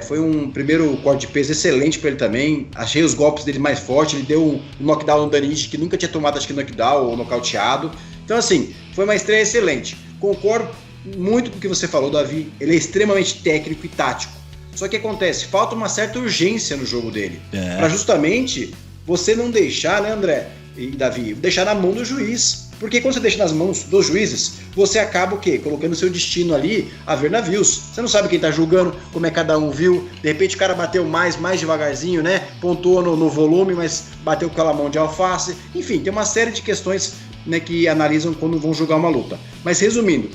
Foi um primeiro corte de peso excelente para ele também. Achei os golpes dele mais fortes. Ele deu um knockdown no Danige que nunca tinha tomado, acho que knockdown ou nocauteado. Então, assim, foi uma estreia excelente. Concordo muito com o que você falou, Davi. Ele é extremamente técnico e tático. Só que acontece, falta uma certa urgência no jogo dele. Para justamente você não deixar, né, André e Davi, deixar na mão do juiz. Porque quando você deixa nas mãos dos juízes, você acaba o quê? Colocando o seu destino ali a ver navios. Você não sabe quem tá julgando, como é que cada um viu. De repente o cara bateu mais devagarzinho, né? Pontuou no volume, mas bateu com aquela mão de alface. Enfim, tem uma série de questões, né, que analisam quando vão julgar uma luta. Mas resumindo,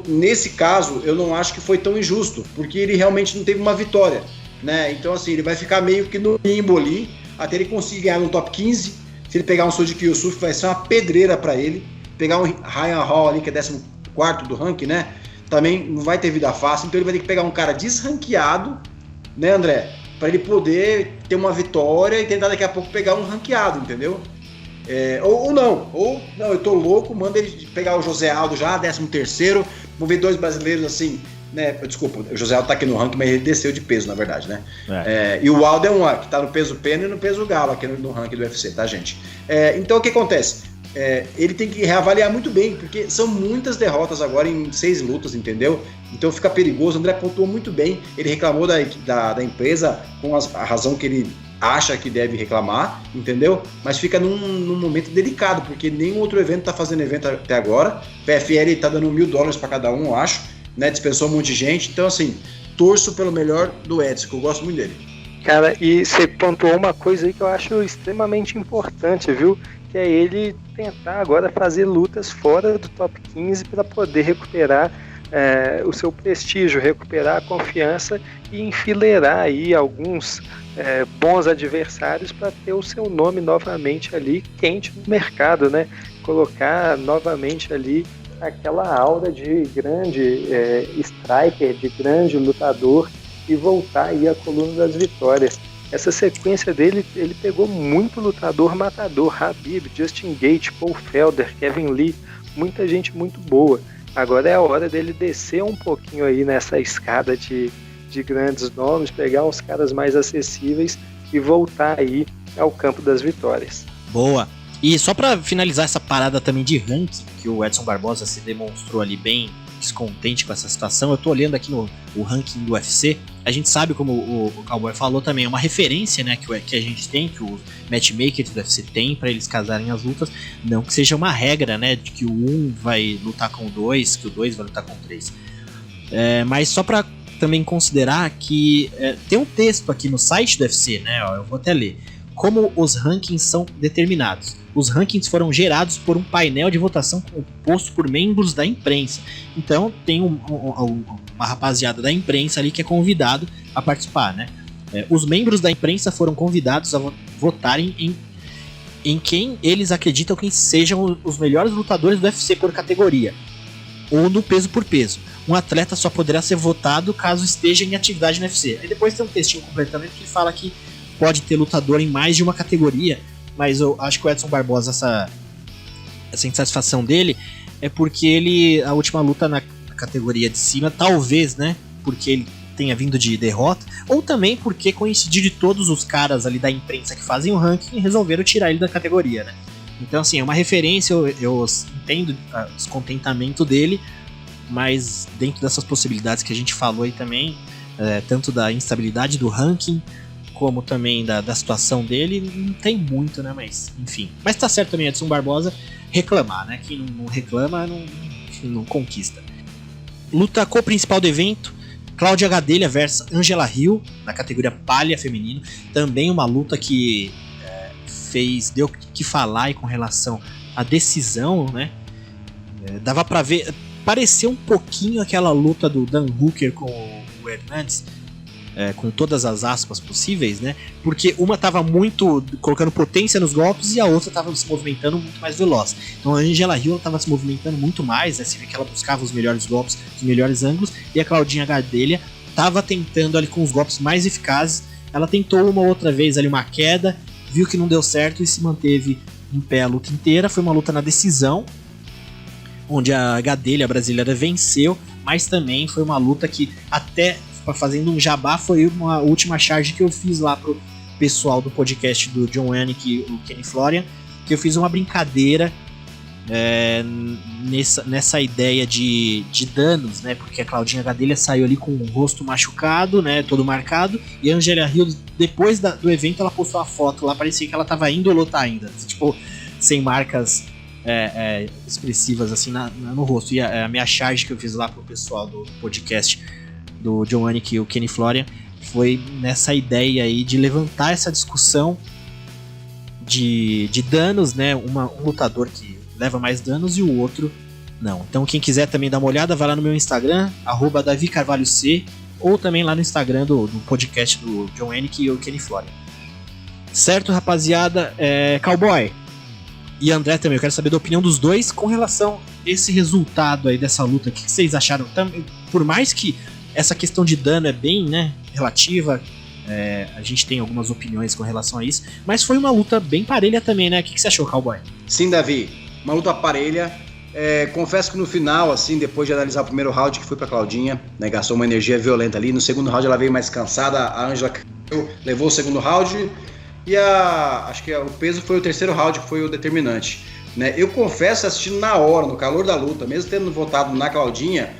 nesse caso, eu não acho que foi tão injusto, porque ele realmente não teve uma vitória, né? Então, assim, ele vai ficar meio que no limbo ali, até ele conseguir ganhar no top 15. Se ele pegar um Sodiq Yusuff, vai ser uma pedreira para ele. Pegar um Ryan Hall ali, que é 14º do ranking, né? Também não vai ter vida fácil. Então ele vai ter que pegar um cara desranqueado, né, André? Para ele poder ter uma vitória e tentar daqui a pouco pegar um ranqueado, entendeu? Ou não, eu tô louco, manda ele pegar o José Aldo já, 13º. Vamos ver 2 brasileiros assim, né? Desculpa, o José Aldo tá aqui no ranking, mas ele desceu de peso, na verdade, né? E o Aldo é um que tá no peso pena e no peso galo aqui no ranking do UFC, tá, gente? Então o que acontece? Ele tem que reavaliar muito bem, porque são muitas derrotas agora em 6 lutas, entendeu? Então fica perigoso. O André pontuou muito bem, ele reclamou da empresa com a razão que ele acha que deve reclamar, entendeu? Mas fica num momento delicado, porque nenhum outro evento tá fazendo evento até agora. PFL tá dando $1.000 para cada um, eu acho, né? Dispensou um monte de gente. Então, assim, torço pelo melhor do Edson, que eu gosto muito dele. Cara, e você pontuou uma coisa aí que eu acho extremamente importante, viu? Que é ele tentar agora fazer lutas fora do top 15 para poder recuperar o seu prestígio, recuperar a confiança e enfileirar aí alguns bons adversários para ter o seu nome novamente ali quente no mercado, né? Colocar novamente ali aquela aura de grande striker, de grande lutador e voltar aí à coluna das vitórias. Essa sequência dele, ele pegou muito lutador matador, Khabib, Justin Gaethje, Paul Felder, Kevin Lee, muita gente muito boa. Agora é a hora dele descer um pouquinho aí nessa escada de grandes nomes, pegar uns caras mais acessíveis e voltar aí ao campo das vitórias. Boa! E só pra finalizar essa parada também de ranking, que o Edson Barbosa se demonstrou ali bem descontente com essa situação, eu tô olhando aqui no ranking do UFC, a gente sabe, como o Cowboy falou também, é uma referência, né, que a gente tem, que os matchmakers do UFC tem pra eles casarem as lutas, não que seja uma regra, né, de que o 1 vai lutar com o 2, que o 2 vai lutar com o 3. Mas só pra também considerar que tem um texto aqui no site do UFC, né, ó, eu vou até ler, como os rankings são determinados. Os rankings foram gerados por um painel de votação composto por membros da imprensa. Então tem uma rapaziada da imprensa ali que é convidado a participar, né? Os membros da imprensa foram convidados a votarem em quem eles acreditam que sejam os melhores lutadores do UFC por categoria, ou no peso por peso. Um atleta só poderá ser votado caso esteja em atividade no UFC. Aí depois tem um textinho completamente que fala que pode ter lutador em mais de uma categoria, mas eu acho que o Edson Barbosa, essa insatisfação dele é porque a última luta na categoria de cima, talvez, né, porque ele tenha vindo de derrota, ou também porque coincidiu de todos os caras ali da imprensa que fazem o ranking e resolveram tirar ele da categoria, né. Então, assim, é uma referência, eu entendo o descontentamento dele, mas dentro dessas possibilidades que a gente falou aí também, tanto da instabilidade do ranking, como também da situação dele, não tem muito, né, mas enfim. Mas tá certo também Edson Barbosa reclamar, né, quem não reclama não conquista. Luta co-principal do evento, Cláudia Gadelha versus Angela Hill, na categoria palha feminino. Também uma luta que deu que falar aí com relação à decisão, né? Dava pra ver, pareceu um pouquinho aquela luta do Dan Hooker com o Hernandes, com todas as aspas possíveis, né? Porque uma tava muito colocando potência nos golpes e a outra tava se movimentando muito mais veloz. Então a Angela Hill tava se movimentando muito mais, né? Você vê que ela buscava os melhores golpes, os melhores ângulos, e a Claudinha Gadelha tava tentando ali com os golpes mais eficazes. Ela tentou uma outra vez ali uma queda, viu que não deu certo e se manteve em pé a luta inteira. Foi uma luta na decisão, onde a Gadelha brasileira venceu, mas também foi uma luta que, até fazendo um jabá, foi uma última charge que eu fiz lá pro pessoal do podcast do John Anik e o Kenny Florian, que eu fiz uma brincadeira nessa ideia de danos, né? Porque a Claudinha Gadelha saiu ali com o rosto machucado, né? Todo marcado, e a Angela Hill, depois do evento, ela postou a foto lá, parecia que ela tava indo lutar ainda, tipo, sem marcas expressivas assim no rosto. E a minha charge que eu fiz lá pro pessoal do podcast do John Anik e o Kenny Florian foi nessa ideia aí de levantar essa discussão de danos, né? Um lutador que leva mais danos e o outro não. Então quem quiser também dar uma olhada, vai lá no meu Instagram, @DaviCarvalhoC, ou também lá no Instagram do podcast do John Anik e o Kenny Florian. Certo, rapaziada? Cowboy e André também, eu quero saber da opinião dos dois com relação a esse resultado aí dessa luta. O que vocês acharam? Por mais que essa questão de dano é bem, né, relativa, a gente tem algumas opiniões com relação a isso, mas foi uma luta bem parelha também, né? O que você achou, Cowboy? Sim, Davi, uma luta parelha. Confesso que no final, assim, depois de analisar o primeiro round, que foi pra Claudinha, né, gastou uma energia violenta ali. No segundo round ela veio mais cansada, a Angela levou o segundo round, e acho que o peso foi o terceiro round, que foi o determinante, né? Eu confesso, assistindo na hora, no calor da luta, mesmo tendo votado na Claudinha,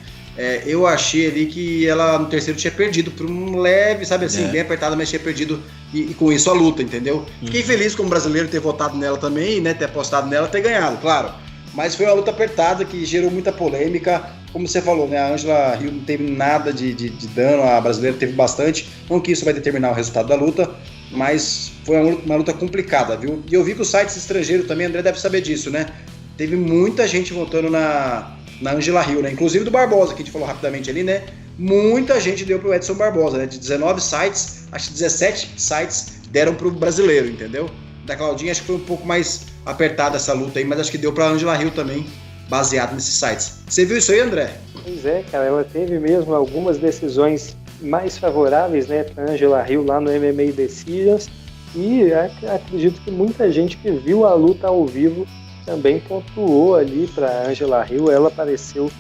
eu achei ali que ela no terceiro tinha perdido por um leve, sabe assim, bem apertada, mas tinha perdido, e com isso a luta, entendeu? Fiquei feliz como brasileiro ter votado nela também, né, ter apostado nela, ter ganhado, claro. Mas foi uma luta apertada que gerou muita polêmica. Como você falou, né, a Angela Hill não teve nada de dano, a brasileira teve bastante. Não que isso vai determinar o resultado da luta, mas foi uma luta complicada, viu? E eu vi que os sites estrangeiros também, André deve saber disso, né? Teve muita gente votando na Angela Hill, né? Inclusive do Barbosa, que a gente falou rapidamente ali, né? Muita gente deu pro Edson Barbosa, né? De 19 sites, acho que 17 sites deram pro brasileiro, entendeu? Da Claudinha acho que foi um pouco mais apertada essa luta aí, mas acho que deu pra Angela Hill também, baseado nesses sites. Você viu isso aí, André? Pois é, cara, ela teve mesmo algumas decisões mais favoráveis, né, pra Angela Hill lá no MMA Decisions, e acredito que muita gente que viu a luta ao vivo também pontuou ali para Angela Hill. Ela pareceu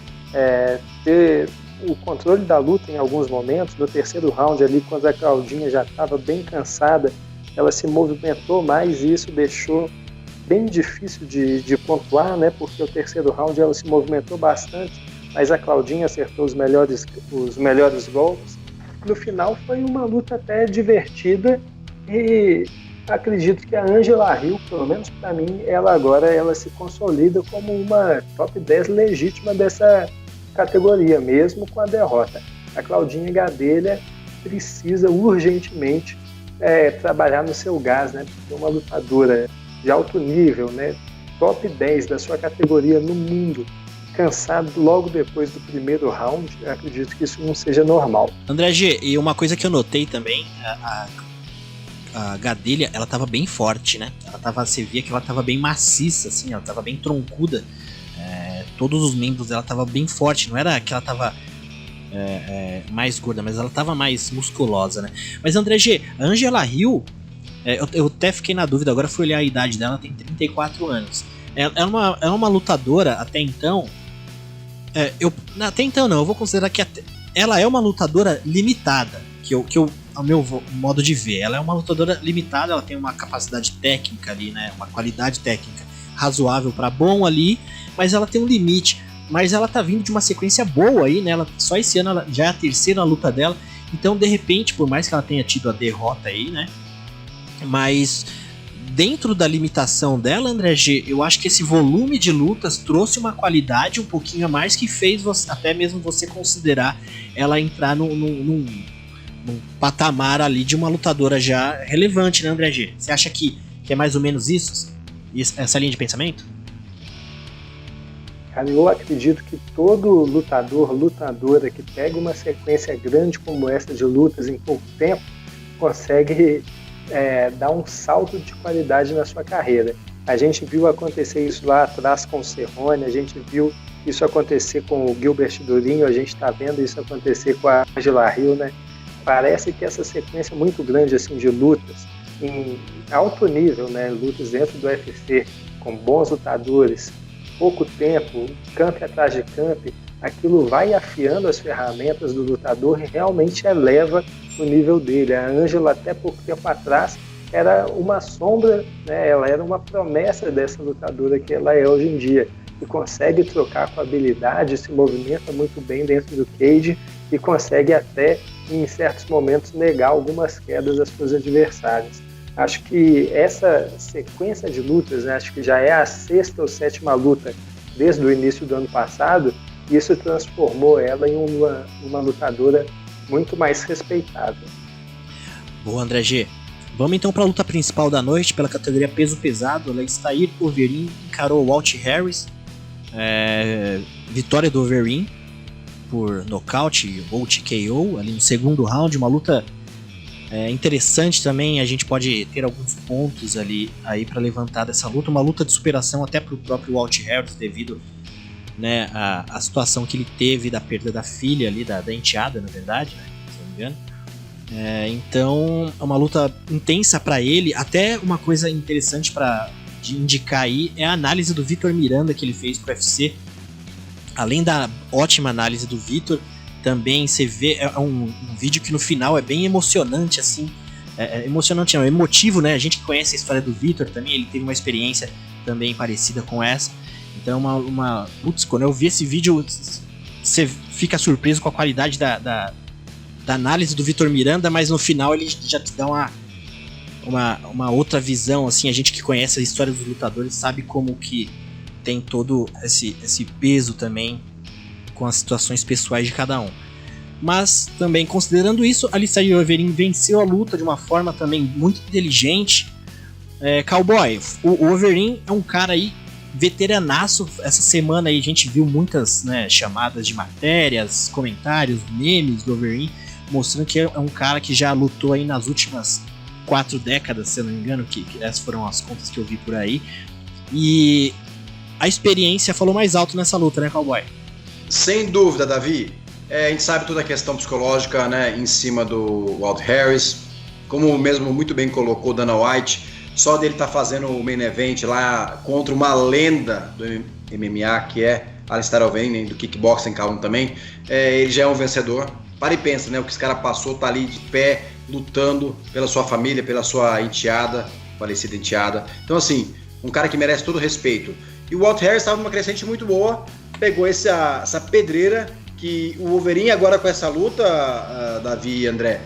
ter o controle da luta em alguns momentos. No terceiro round ali, quando a Claudinha já estava bem cansada, ela se movimentou mais e isso deixou bem difícil de pontuar, né? Porque o terceiro round ela se movimentou bastante, mas a Claudinha acertou os melhores golpes. No final foi uma luta até divertida e acredito que a Angela Hill, pelo menos para mim, ela se consolida como uma top 10 legítima dessa categoria, mesmo com a derrota. A Claudinha Gadelha precisa urgentemente trabalhar no seu gás, né? Porque uma lutadora de alto nível, né? Top 10 da sua categoria no mundo, cansado logo depois do primeiro round, acredito que isso não seja normal. André G, e uma coisa que eu notei também, a Gadelha, ela tava bem forte, né? Você via que ela tava bem maciça, assim, ela tava bem troncuda. Todos os membros dela tava bem forte, não era que ela tava mais gorda, mas ela tava mais musculosa, né? Mas André G, a Angela Hill, eu até fiquei na dúvida, agora fui olhar a idade dela, tem 34 anos. Ela é uma lutadora, até então... até então não, eu vou considerar que ela é uma lutadora limitada, ao meu modo de ver. Ela é uma lutadora limitada, ela tem uma capacidade técnica ali, né? Uma qualidade técnica razoável para bom ali, mas ela tem um limite. Mas ela tá vindo de uma sequência boa aí, né? Só esse ano já é a terceira luta dela, então de repente, por mais que ela tenha tido a derrota aí, né? Mas dentro da limitação dela, André G, eu acho que esse volume de lutas trouxe uma qualidade um pouquinho a mais que fez até mesmo você considerar ela entrar num patamar ali de uma lutadora já relevante, né, André G? Você acha que é mais ou menos isso? Essa linha de pensamento? Cara, eu acredito que todo lutadora que pega uma sequência grande como essa de lutas em pouco tempo consegue dar um salto de qualidade na sua carreira. A gente viu acontecer isso lá atrás com o Cerrone, a gente viu isso acontecer com o Gilbert Durinho, a gente está vendo isso acontecer com a Angela Hill, né? Parece que essa sequência muito grande assim, de lutas em alto nível, né? Lutas dentro do UFC, com bons lutadores, pouco tempo, camp atrás de camp, aquilo vai afiando as ferramentas do lutador e realmente eleva o nível dele. A Angela, até pouco tempo atrás, era uma sombra, né? Ela era uma promessa dessa lutadora que ela é hoje em dia, e consegue trocar com habilidade, se movimenta muito bem dentro do cage e consegue até, em certos momentos, negar algumas quedas às suas adversárias. Acho que essa sequência de lutas, né, acho que já é a 6ª ou 7ª luta desde o início do ano passado, e isso transformou ela em uma lutadora muito mais respeitável. Boa, André G. Vamos então para a luta principal da noite, pela categoria peso pesado. Aleister Overeem encarou o Walt Harris. Vitória do Overeem por nocaute ou TKO ali no segundo round, uma luta interessante também. A gente pode ter alguns pontos aí para levantar dessa luta, uma luta de superação até para o próprio Walt Harris devido, né, a situação que ele teve da perda da filha ali, da enteada, na verdade, né, se não me engano. Então é uma luta intensa para ele. Até uma coisa interessante de indicar aí é a análise do Vitor Miranda que ele fez pro UFC. Além da ótima análise do Vitor, também você vê um vídeo que no final é bem emocionante, assim. Emocionante não, é emotivo, né? A gente que conhece a história do Vitor também, ele teve uma experiência também parecida com essa. Então putz, quando eu vi esse vídeo, você fica surpreso com a qualidade da análise do Vitor Miranda, mas no final ele já te dá uma outra visão, assim. A gente que conhece a história dos lutadores sabe como que tem todo esse peso também com as situações pessoais de cada um. Mas também considerando isso, Aleister Overeem venceu a luta de uma forma também muito inteligente. Cowboy, o Overeem é um cara aí veteranaço. Essa semana aí a gente viu muitas, né, chamadas de matérias, comentários, memes do Overeem, mostrando que é um cara que já lutou aí nas últimas 4 décadas, se eu não me engano, que essas foram as contas que eu vi por aí. E a experiência falou mais alto nessa luta, né, Cowboy? Sem dúvida, Davi. A gente sabe toda a questão psicológica, né, em cima do Walt Harris. Como mesmo muito bem colocou Dana White, só dele estar fazendo o main event lá contra uma lenda do MMA, que é Aleister Overeem, do kickboxing K1 também, ele já é um vencedor. Para e pensa, né, o que esse cara passou, tá ali de pé, lutando pela sua família, pela sua enteada, falecida enteada. Então, assim, um cara que merece todo o respeito. E o Walt Harris estava numa crescente muito boa, pegou essa pedreira que o Overeem agora com essa luta, Davi e André,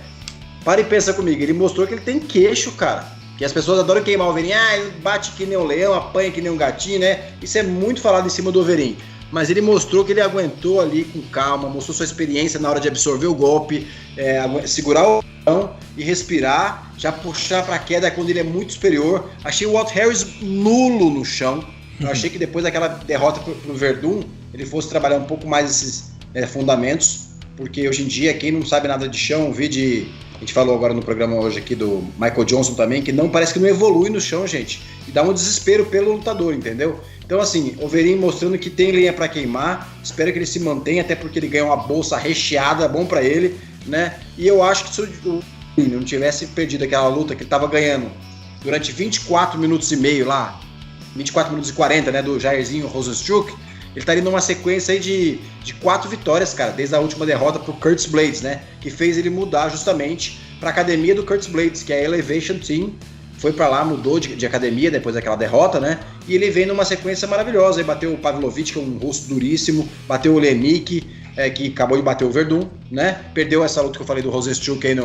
para e pensa comigo, ele mostrou que ele tem queixo, cara. Que as pessoas adoram queimar o Overeem, ele bate que nem um leão, apanha que nem um gatinho, né? Isso é muito falado em cima do Overeem. Mas ele mostrou que ele aguentou ali com calma, mostrou sua experiência na hora de absorver o golpe, segurar o chão e respirar, já puxar para a queda quando ele é muito superior. Achei o Walt Harris nulo no chão. Eu achei que depois daquela derrota pro Verdun, ele fosse trabalhar um pouco mais esses fundamentos, porque hoje em dia, quem não sabe nada de chão, a gente falou agora no programa hoje aqui do Michael Johnson também, que parece que não evolui no chão, gente, e dá um desespero pelo lutador, entendeu? Então, assim, Overeem mostrando que tem lenha para queimar, espero que ele se mantenha, até porque ele ganha uma bolsa recheada, bom para ele, né? E eu acho que se o não tivesse perdido aquela luta que ele tava ganhando durante 24 minutos e meio lá, 24 minutos e 40, né, do Jairzinho Rozenstruik, ele estaria numa sequência aí de 4 vitórias, cara, desde a última derrota pro Curtis Blades, né, que fez ele mudar justamente pra academia do Curtis Blades, que é a Elevation Team. Foi pra lá, mudou de academia depois daquela derrota, né? E ele vem numa sequência maravilhosa. Aí bateu o Pavlovich, que é um rosto duríssimo, bateu o Lenik, que acabou de bater o Verdun, né? Perdeu essa luta que eu falei do Rozenstruik aí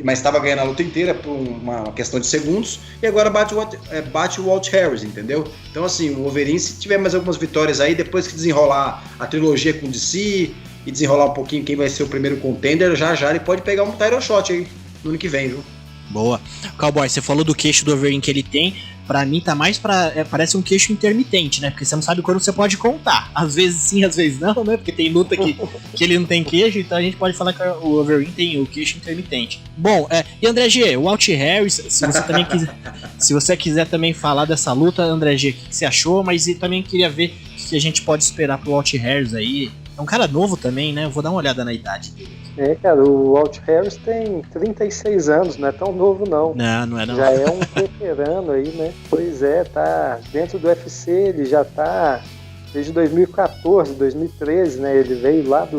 mas estava ganhando a luta inteira por uma questão de segundos, e agora bate o Walt Harris, entendeu? Então, assim, o Overeem, se tiver mais algumas vitórias aí, depois que desenrolar a trilogia com o DC e desenrolar um pouquinho quem vai ser o primeiro contender, já ele pode pegar um title shot aí no ano que vem, viu? Boa. Cowboy, você falou do queixo do Overeem que ele tem. Pra mim tá mais parece um queixo intermitente, né? Porque você não sabe quando você pode contar. Às vezes sim, às vezes não, né? Porque tem luta que ele não tem queixo, então a gente pode falar que o Overeem tem o queixo intermitente. Bom, e André G, o Walt Harris, se você quiser também falar dessa luta, André G, o que você achou? Mas eu também queria ver o que a gente pode esperar pro Walt Harris aí. É um cara novo também, né? Eu vou dar uma olhada na idade dele. Cara, o Walt Harris tem 36 anos, não é tão novo não. Não é não. Já é um veterano aí, né? Pois é, tá dentro do UFC, ele já tá desde 2014, 2013, né? Ele veio lá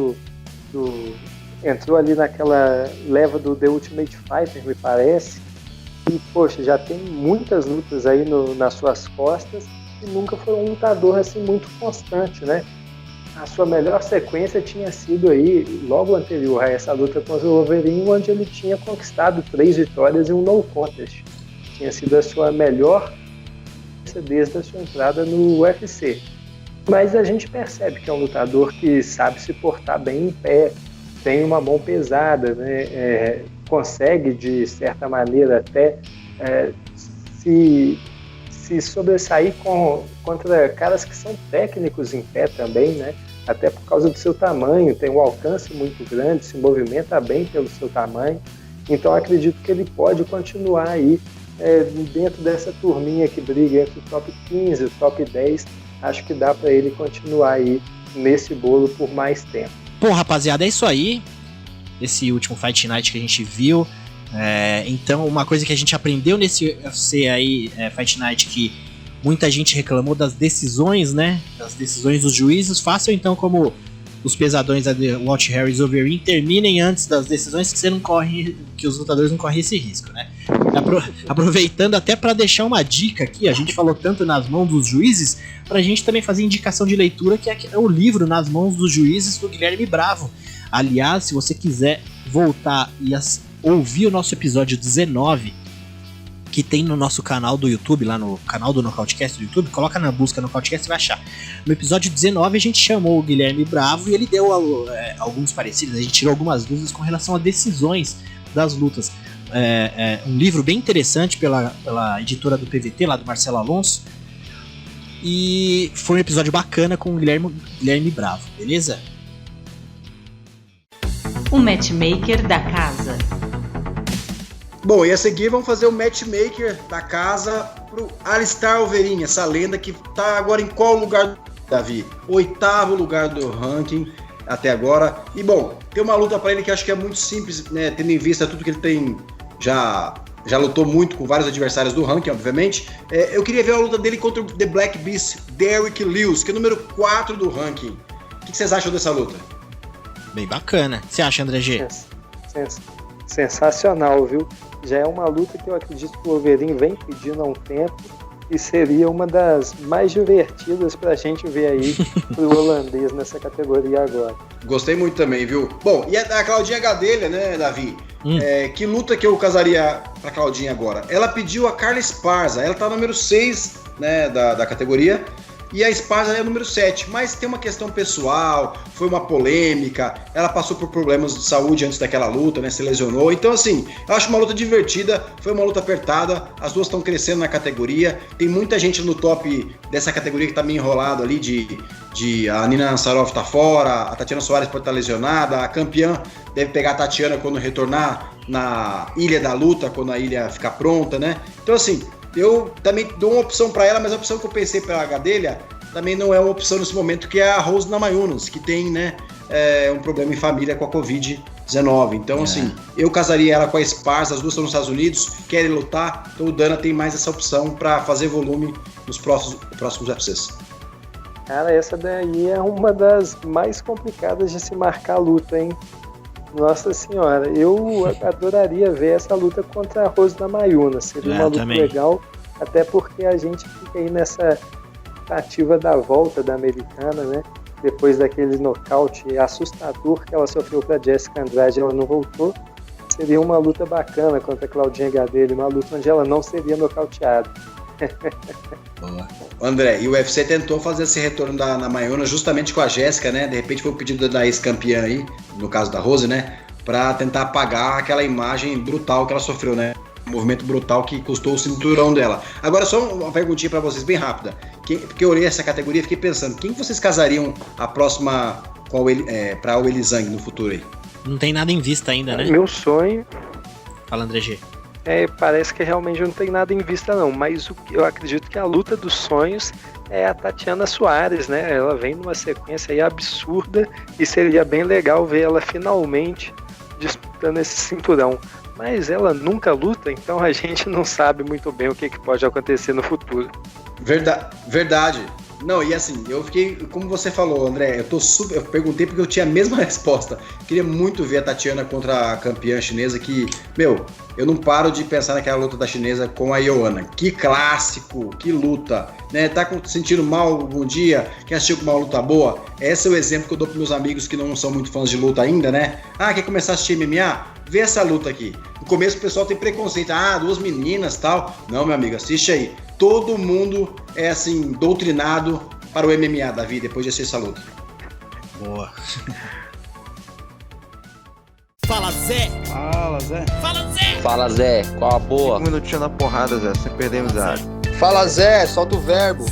entrou ali naquela leva do The Ultimate Fighter, me parece. E, poxa, já tem muitas lutas aí nas suas costas e nunca foi um lutador assim muito constante, né? A sua melhor sequência tinha sido aí, logo anterior a essa luta contra o Overeem, onde ele tinha conquistado 3 vitórias e um no contest. Tinha sido a sua melhor desde a sua entrada no UFC. Mas a gente percebe que é um lutador que sabe se portar bem em pé, tem uma mão pesada, né? Consegue, de certa maneira, até se sobressair contra caras que são técnicos em pé também, né? Até por causa do seu tamanho, tem um alcance muito grande, se movimenta bem pelo seu tamanho. Então acredito que ele pode continuar aí dentro dessa turminha que briga entre o top 15 e o top 10. Acho que dá para ele continuar aí nesse bolo por mais tempo. Bom, rapaziada, é isso aí. Esse último Fight Night que a gente viu. Então, uma coisa que a gente aprendeu nesse UFC aí, Fight Night, que muita gente reclamou das decisões, né? Das decisões dos juízes. Façam então como os pesadões da Walt Harris e Overeem, terminem antes das decisões, que os lutadores não correm esse risco, né? Aproveitando até para deixar uma dica aqui, a gente falou tanto nas mãos dos juízes, pra gente também fazer indicação de leitura, que é o livro Nas Mãos dos Juízes, do Guilherme Bravo. Aliás, se você quiser voltar e ouvir o nosso episódio 19, que tem no nosso canal do YouTube, lá no canal do Nocautecast do YouTube, coloca na busca Nocautecast e vai achar. No episódio 19 a gente chamou o Guilherme Bravo e ele deu alguns parecidos, a gente tirou algumas dúvidas com relação a decisões das lutas. Um livro bem interessante pela editora do PVT, lá do Marcelo Alonso, e foi um episódio bacana com o Guilherme Bravo, beleza? O matchmaker da casa. Bom, e a seguir vamos fazer o matchmaker da casa pro Alistair Overeem, essa lenda que tá agora em qual lugar, Davi? 8º lugar do ranking até agora. E bom, tem uma luta para ele que acho que é muito simples, né, tendo em vista tudo que ele tem, já lutou muito com vários adversários do ranking, obviamente. Eu queria ver a luta dele contra o The Black Beast, Derrick Lewis, que é o número 4 do ranking. O que vocês acham dessa luta? Bem bacana. O que você acha, André G? Sensacional, viu? Já é uma luta que eu acredito que o Overeem vem pedindo há um tempo e seria uma das mais divertidas pra gente ver aí pro holandês nessa categoria agora. Gostei muito também, viu? Bom, e a Claudinha Gadelha, né, Davi? Que luta que eu casaria pra Claudinha agora? Ela pediu a Carla Esparza, ela tá no número 6, né, da categoria, e a Esparza é o número 7, mas tem uma questão pessoal, foi uma polêmica, ela passou por problemas de saúde antes daquela luta, né, se lesionou, então assim, eu acho uma luta divertida, foi uma luta apertada, as duas estão crescendo na categoria, tem muita gente no top dessa categoria que tá meio enrolado ali, a Nina Ansarov tá fora, a Tatiana Soares pode estar lesionada, a campeã deve pegar a Tatiana quando retornar na ilha da luta, quando a ilha ficar pronta, né, então assim, eu também dou uma opção para ela, mas a opção que eu pensei pela Gadelha também não é uma opção nesse momento, que é a Rose Namajunas, que tem, né, um problema em família com a Covid-19. Então, assim, eu casaria ela com a Esparza, as duas estão nos Estados Unidos, querem lutar, então o Dana tem mais essa opção para fazer volume nos próximos UFCs. Cara, essa daí é uma das mais complicadas de se marcar a luta, hein? Nossa senhora, eu adoraria ver essa luta contra a Rose Namajunas. Seria uma luta legal, até porque a gente fica aí nessa tentativa da volta da americana, né? Depois daquele nocaute assustador que ela sofreu para Jessica Andrade, ela não voltou. seria uma luta bacana contra a Claudinha Gadelha, uma luta onde ela não seria nocauteada. Boa. André, e o UFC tentou fazer esse retorno na Maiona justamente com a Jéssica, né? De repente foi o pedido da ex-campeã aí, no caso da Rose, né? Pra tentar apagar aquela imagem brutal que ela sofreu, né? Um movimento brutal que custou o cinturão dela. Agora, só uma perguntinha pra vocês, bem rápida. Porque eu olhei essa categoria e fiquei pensando, quem vocês casariam a próxima pra Weili Zhang no futuro aí? Não tem nada em vista ainda, né? Meu sonho... Fala, André G. Parece que realmente não tem nada em vista não, mas eu acredito que a luta dos sonhos é a Tatiana Suárez, né? Ela vem numa sequência aí absurda e seria bem legal ver ela finalmente disputando esse cinturão. Mas ela nunca luta, então a gente não sabe muito bem o que pode acontecer no futuro. Verdade. Não, e assim, eu fiquei, como você falou, André, eu perguntei porque eu tinha a mesma resposta. Queria muito ver a Tatiana contra a campeã chinesa, que, eu não paro de pensar naquela luta da chinesa com a Joanna. Que clássico, que luta, né? Tá sentindo mal algum dia? Quer assistir com uma luta boa? Esse é o exemplo que eu dou pros meus amigos que não são muito fãs de luta ainda, né? Quer começar a assistir MMA? Vê essa luta aqui. No começo o pessoal tem preconceito, duas meninas e tal. Não, meu amigo, assiste aí. Todo mundo é assim, doutrinado para o MMA, Davi, depois de assistir essa luta. Boa. Fala, Zé! Fala, Zé! Fala, Zé! Fala, Zé, qual a boa? 5 minutinhos na porrada, Zé, sem perder amizade. Fala, Zé, solta o verbo.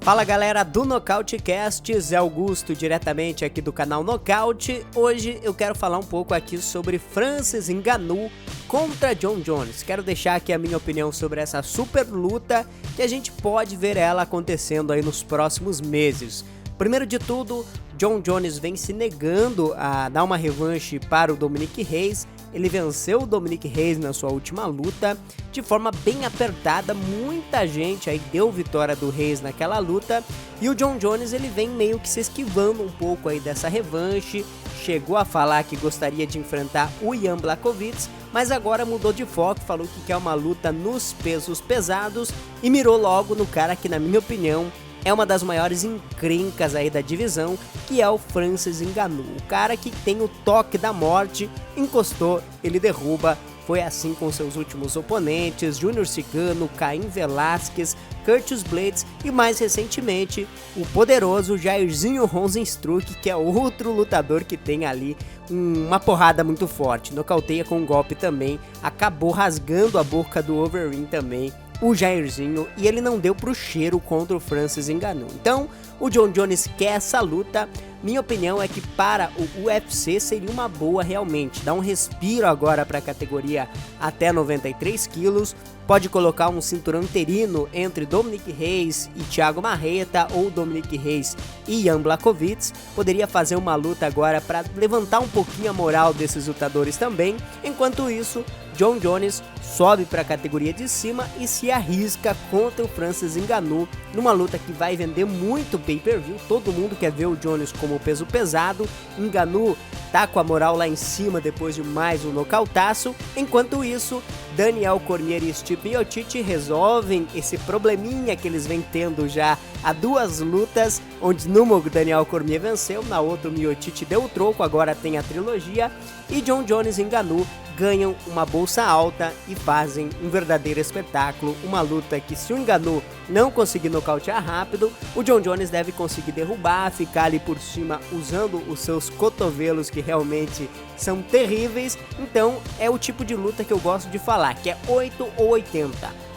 Fala, galera do Nocautecast, Zé Augusto, diretamente aqui do canal Nocaute. Hoje eu quero falar um pouco aqui sobre Francis Ngannou contra Jon Jones. Quero deixar aqui a minha opinião sobre essa super luta que a gente pode ver ela acontecendo aí nos próximos meses. Primeiro de tudo, Jon Jones vem se negando a dar uma revanche para o Dominic Reyes. Ele venceu o Dominic Reyes na sua última luta de forma bem apertada, muita gente aí deu vitória do Reyes naquela luta, e o Jon Jones ele vem meio que se esquivando um pouco aí dessa revanche, chegou a falar que gostaria de enfrentar o Jan Blachowicz, mas agora mudou de foco, falou que quer uma luta nos pesos pesados e mirou logo no cara que, na minha opinião, é uma das maiores encrencas aí da divisão, que é o Francis Ngannou. O cara que tem o toque da morte, encostou, ele derruba. Foi assim com seus últimos oponentes, Júnior Cigano, Caim Velasquez, Curtis Blades e mais recentemente o poderoso Jairzinho Rozenstruik, que é outro lutador que tem ali uma porrada muito forte. Nocauteia com um golpe também, acabou rasgando a boca do Overeem também, o Jairzinho, e ele não deu pro cheiro contra o Francis Ngannou. Então, o Jon Jones quer essa luta. Minha opinião é que para o UFC seria uma boa realmente, dar um respiro agora para a categoria até 93 quilos, pode colocar um cinturão interino entre Dominic Reyes e Thiago Marreta, ou Dominic Reyes e Jan Blachowicz, poderia fazer uma luta agora para levantar um pouquinho a moral desses lutadores também. Enquanto isso, Jon Jones sobe para a categoria de cima e se arrisca contra o Francis Ngannou numa luta que vai vender muito pay-per-view. Todo mundo quer ver o Jones como peso pesado. Ngannou tá com a moral lá em cima depois de mais um nocautaço. Enquanto isso, Daniel Cormier e Stipe Miocic resolvem esse probleminha que eles vêm tendo já há duas lutas, onde numa o Daniel Cormier venceu, na outra o Miocic deu o troco, agora tem a trilogia, e Jon Jones e Ngannou ganham uma bolsa alta e fazem um verdadeiro espetáculo, uma luta que, se o Ngannou não conseguir nocautear rápido, o Jon Jones deve conseguir derrubar, ficar ali por cima usando os seus cotovelos, que realmente são terríveis. Então é o tipo de luta que eu gosto de falar, que é 8 ou 80,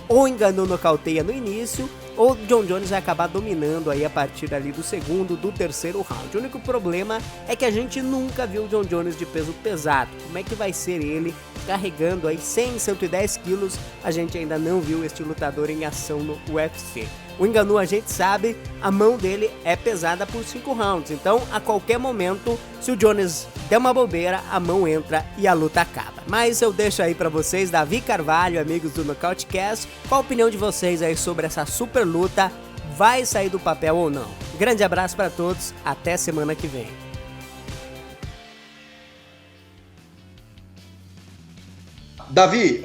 ou Ngannou nocauteia no início, ou Jon Jones vai acabar dominando aí a partir ali do segundo, do terceiro round. O único problema é que a gente nunca viu o Jon Jones de peso pesado. Como é que vai ser ele carregando aí 100, 110 quilos? A gente ainda não viu este lutador em ação no UFC. O Ngannou, a gente sabe, a mão dele é pesada por 5 rounds, então a qualquer momento, se o Jones der uma bobeira, a mão entra e a luta acaba. Mas eu deixo aí pra vocês, Davi Carvalho, amigos do Nocautecast, qual a opinião de vocês aí sobre essa super luta? Vai sair do papel ou não? Grande abraço pra todos, até semana que vem. Davi,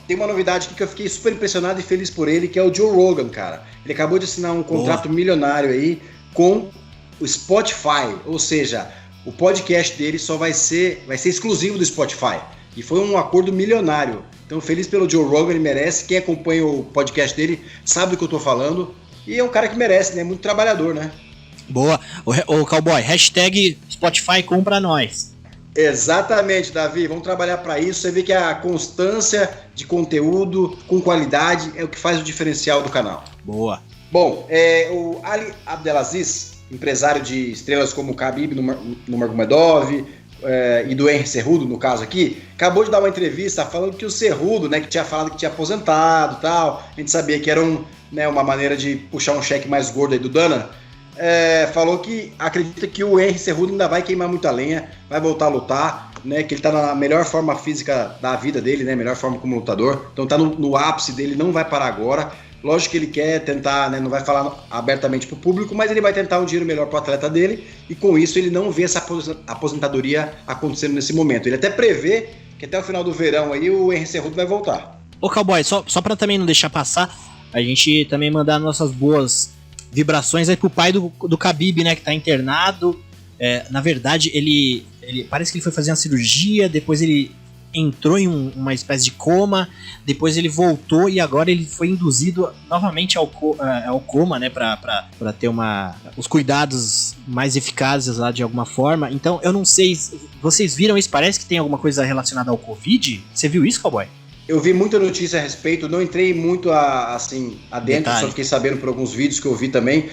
tem uma novidade aqui que eu fiquei super impressionado e feliz por ele, que é o Joe Rogan, cara. Ele acabou de assinar um contrato milionário aí com o Spotify, ou seja, o podcast dele só vai ser exclusivo do Spotify. E foi um acordo milionário. Então, feliz pelo Joe Rogan, ele merece. Quem acompanha o podcast dele sabe do que eu tô falando. E é um cara que merece, né? Muito trabalhador, né? Boa. Ô Cowboy, hashtag Spotify compra nós. Exatamente, Davi. Vamos trabalhar para isso. Você vê que a constância de conteúdo com qualidade é o que faz o diferencial do canal. Boa. Bom, o Ali Abdelaziz, empresário de estrelas como o Khabib Nurmagomedov e do Henry Cejudo, no caso aqui, acabou de dar uma entrevista falando que o Cejudo, né, que tinha falado que tinha aposentado e tal, a gente sabia que era uma maneira de puxar um cheque mais gordo aí do Dana, falou que acredita que o Henry Cejudo ainda vai queimar muita lenha, vai voltar a lutar, né, que ele tá na melhor forma física da vida dele, né, melhor forma como lutador, então tá no ápice dele, não vai parar agora. Lógico que ele quer tentar, né, não vai falar abertamente para o público, mas ele vai tentar um dinheiro melhor para o atleta dele, e com isso ele não vê essa aposentadoria acontecendo nesse momento. Ele até prevê que até o final do verão aí o Henry Cejudo vai voltar. Ô Cowboy, só para também não deixar passar, a gente também mandar nossas boas vibrações aí pro pai do Khabib, né, que tá internado. Na verdade, ele parece que ele foi fazer uma cirurgia, depois ele entrou em uma espécie de coma, depois ele voltou e agora ele foi induzido novamente ao coma, né, pra ter os cuidados mais eficazes lá de alguma forma. Então, eu não sei, vocês viram isso? Parece que tem alguma coisa relacionada ao Covid? Você viu isso, Cowboy? Eu vi muita notícia a respeito, não entrei muito adentro, Detalhe. Só fiquei sabendo por alguns vídeos que eu vi também.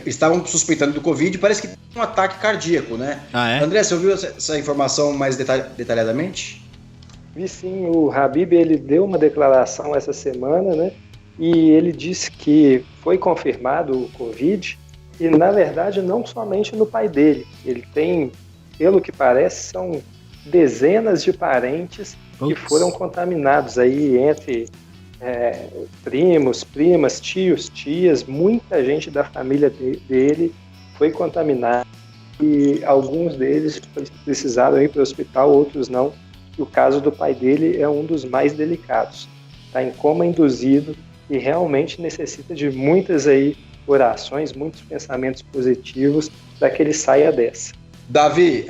Estavam suspeitando do Covid, parece que tem um ataque cardíaco, né? Ah, é? André, você ouviu essa informação mais detalhadamente? Vi sim, o Khabib, ele deu uma declaração essa semana, né? E ele disse que foi confirmado o Covid, e na verdade não somente no pai dele. Ele tem, pelo que parece, são dezenas de parentes que foram contaminados aí entre primos, primas, tios, tias, muita gente da família dele foi contaminada e alguns deles precisaram ir para o hospital, outros não. E o caso do pai dele é um dos mais delicados. Está em coma induzido e realmente necessita de muitas aí orações, muitos pensamentos positivos para que ele saia dessa. Davi,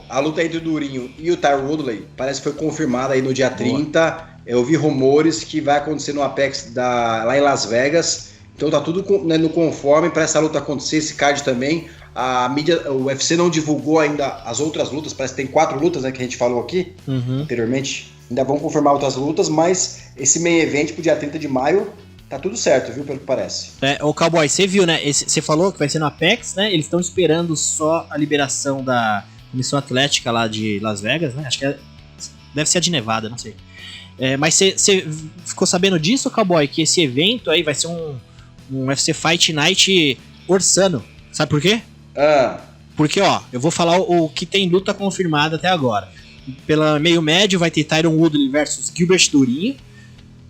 a luta entre o Durinho e o Tyron Woodley parece que foi confirmada aí no dia 30. Eu vi rumores que vai acontecer no Apex lá em Las Vegas. Então tá tudo no conforme para essa luta acontecer, esse card também. A mídia, o UFC não divulgou ainda as outras lutas, parece que tem 4 lutas, né, que a gente falou aqui anteriormente. Ainda vão confirmar outras lutas, mas esse main event pro dia 30 de maio tá tudo certo, viu, pelo que parece. Ô Cowboy, você viu, né? Você falou que vai ser no Apex, né? Eles estão esperando só a liberação da Comissão Atlética lá de Las Vegas, né? Acho que deve ser a de Nevada, não sei. Mas você ficou sabendo disso, Cowboy? Que esse evento aí vai ser um UFC Fight Night orçano. Sabe por quê? Porque, ó, eu vou falar o que tem luta confirmada até agora. Pela meio médio vai ter Tyron Woodley versus Gilbert Durinho.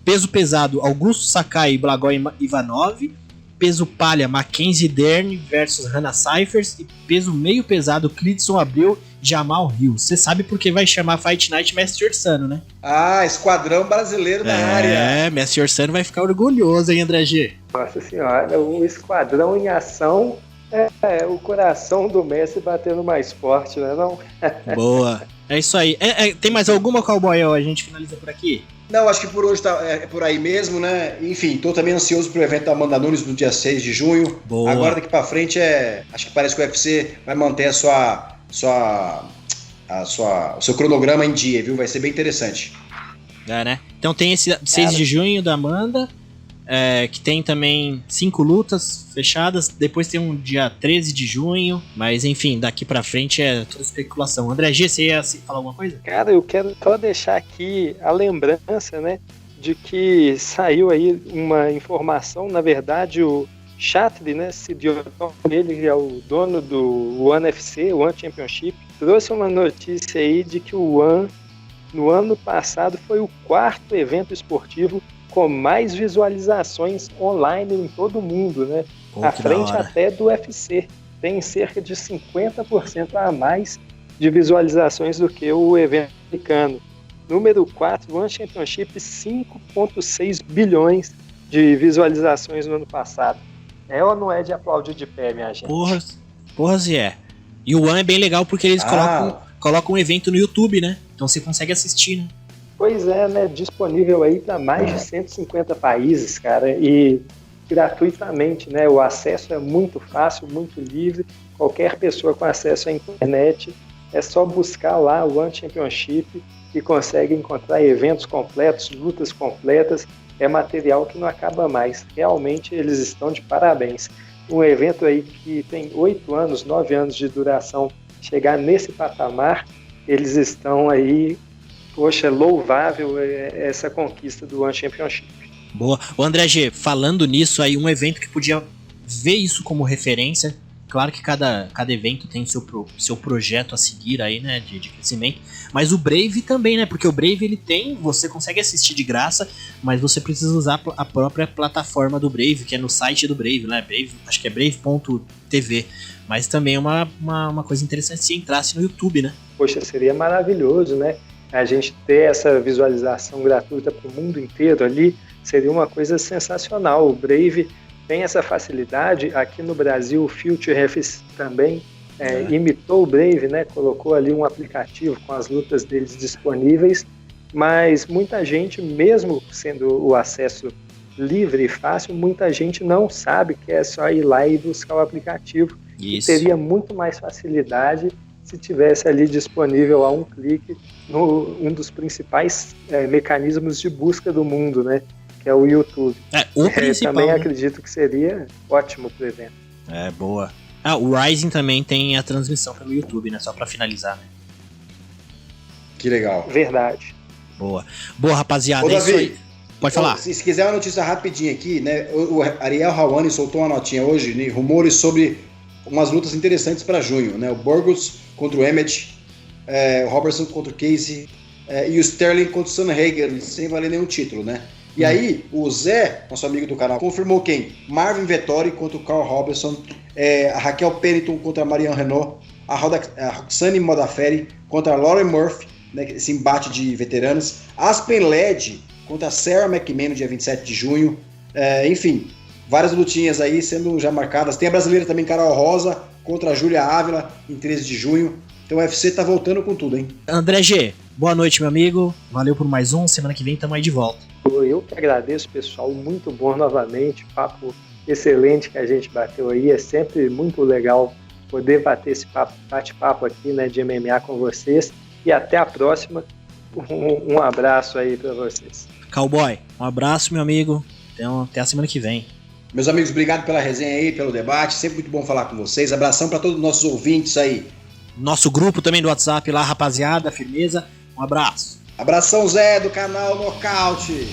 Peso pesado, Augusto Sakai e Blagoy Ivanov. Peso palha, Mackenzie Dern versus Hannah Cifers. E peso meio pesado, Clidson Abreu e Jamal Hill. Você sabe porque vai chamar Fight Night Mestre Orsano, né? Ah, esquadrão brasileiro na área. Mestre Orsano vai ficar orgulhoso, hein, André G? Nossa senhora, o esquadrão em ação o coração do Messi batendo mais forte, né, não? Boa. É isso aí. Tem mais alguma, Cowboy? A gente finaliza por aqui? Não, acho que por hoje tá por aí mesmo, né? Enfim, tô também ansioso pro evento da Amanda Nunes no dia 6 de junho. Boa. Agora daqui pra frente acho que parece que o UFC vai manter o seu cronograma em dia, viu? Vai ser bem interessante. Né? Então tem esse 6 de junho da Amanda, que tem também 5 lutas fechadas. Depois tem um dia 13 de junho. Mas enfim, daqui pra frente é toda especulação. André G, você ia falar alguma coisa? Cara, eu quero só deixar aqui a lembrança, né, de que saiu aí uma informação. Na verdade, o Chatri, né, ele é o dono do One FC, One Championship, trouxe uma notícia aí de que o One, no ano passado, foi o 4º evento esportivo com mais visualizações online em todo o mundo, né? À frente até do UFC. Tem cerca de 50% a mais de visualizações do que o evento americano. Número 4, One Championship, 5,6 bilhões de visualizações no ano passado. É ou não é de aplaudir de pé, minha gente? Porra, se é. E o One é bem legal porque eles colocam um evento no YouTube, né? Então você consegue assistir, né? Pois é, né? Disponível aí para mais de 150 países, cara, e gratuitamente, né? O acesso é muito fácil, muito livre. Qualquer pessoa com acesso à internet é só buscar lá o One Championship e consegue encontrar eventos completos, lutas completas. É material que não acaba mais. Realmente eles estão de parabéns. Um evento aí que tem 8 anos, 9 anos de duração, chegar nesse patamar, eles estão aí, poxa, louvável essa conquista do One Championship. Boa. O André G, falando nisso aí, um evento que podia ver isso como referência, claro que cada evento tem seu projeto a seguir aí, né, de crescimento, mas o Brave também, né, porque o Brave ele tem, você consegue assistir de graça, mas você precisa usar a própria plataforma do Brave, que é no site do Brave, né, Brave, acho que é brave.tv, mas também é uma coisa interessante se entrasse no YouTube, né. Poxa, seria maravilhoso, né, a gente ter essa visualização gratuita para o mundo inteiro ali, seria uma coisa sensacional. O Brave tem essa facilidade. Aqui no Brasil, o Future FC também imitou o Brave, né? Colocou ali um aplicativo com as lutas deles disponíveis, mas muita gente, mesmo sendo o acesso livre e fácil, muita gente não sabe que é só ir lá e buscar o aplicativo. Isso. E teria muito mais facilidade se tivesse ali disponível a um clique um dos principais mecanismos de busca do mundo, né? Que é o YouTube. O principal. Também acredito que seria ótimo pro evento. Boa. O Rising também tem a transmissão pelo YouTube, né? Só pra finalizar, né? Que legal. Verdade. Boa, rapaziada. Ô, Davi, isso aí. Pode falar. Se quiser uma notícia rapidinha aqui, né? O Ariel Helwani soltou uma notinha hoje, né, rumores sobre umas lutas interessantes para junho, né? O Burgos contra o Emmett, o Robertson contra o Casey e o Sterling contra o Sanhagen, sem valer nenhum título, né? E aí, o Zé, nosso amigo do canal, confirmou quem? Marvin Vettori contra o Carl Robertson, a Raquel Pennington contra a Marianne Renault, a Roxane Modafferi contra a Lauren Murphy, né, esse embate de veteranos, Aspen Ladd contra a Sarah McMahon no dia 27 de junho, enfim, várias lutinhas aí sendo já marcadas. Tem a brasileira também, Carol Rosa, contra a Júlia Ávila em 13 de junho. Então o UFC tá voltando com tudo, hein? André G, boa noite, meu amigo. Valeu por mais um. Semana que vem tamo aí de volta. Eu que agradeço, pessoal. Muito bom novamente. Papo excelente que a gente bateu aí. É sempre muito legal poder bater esse bate-papo aqui, né, de MMA com vocês. E até a próxima. Um abraço aí para vocês. Cowboy, um abraço, meu amigo. Então, até a semana que vem. Meus amigos, obrigado pela resenha aí, pelo debate. Sempre muito bom falar com vocês. Abração para todos os nossos ouvintes aí. Nosso grupo também do WhatsApp lá, rapaziada, firmeza. Um abraço. Abração, Zé, do canal Nocaute.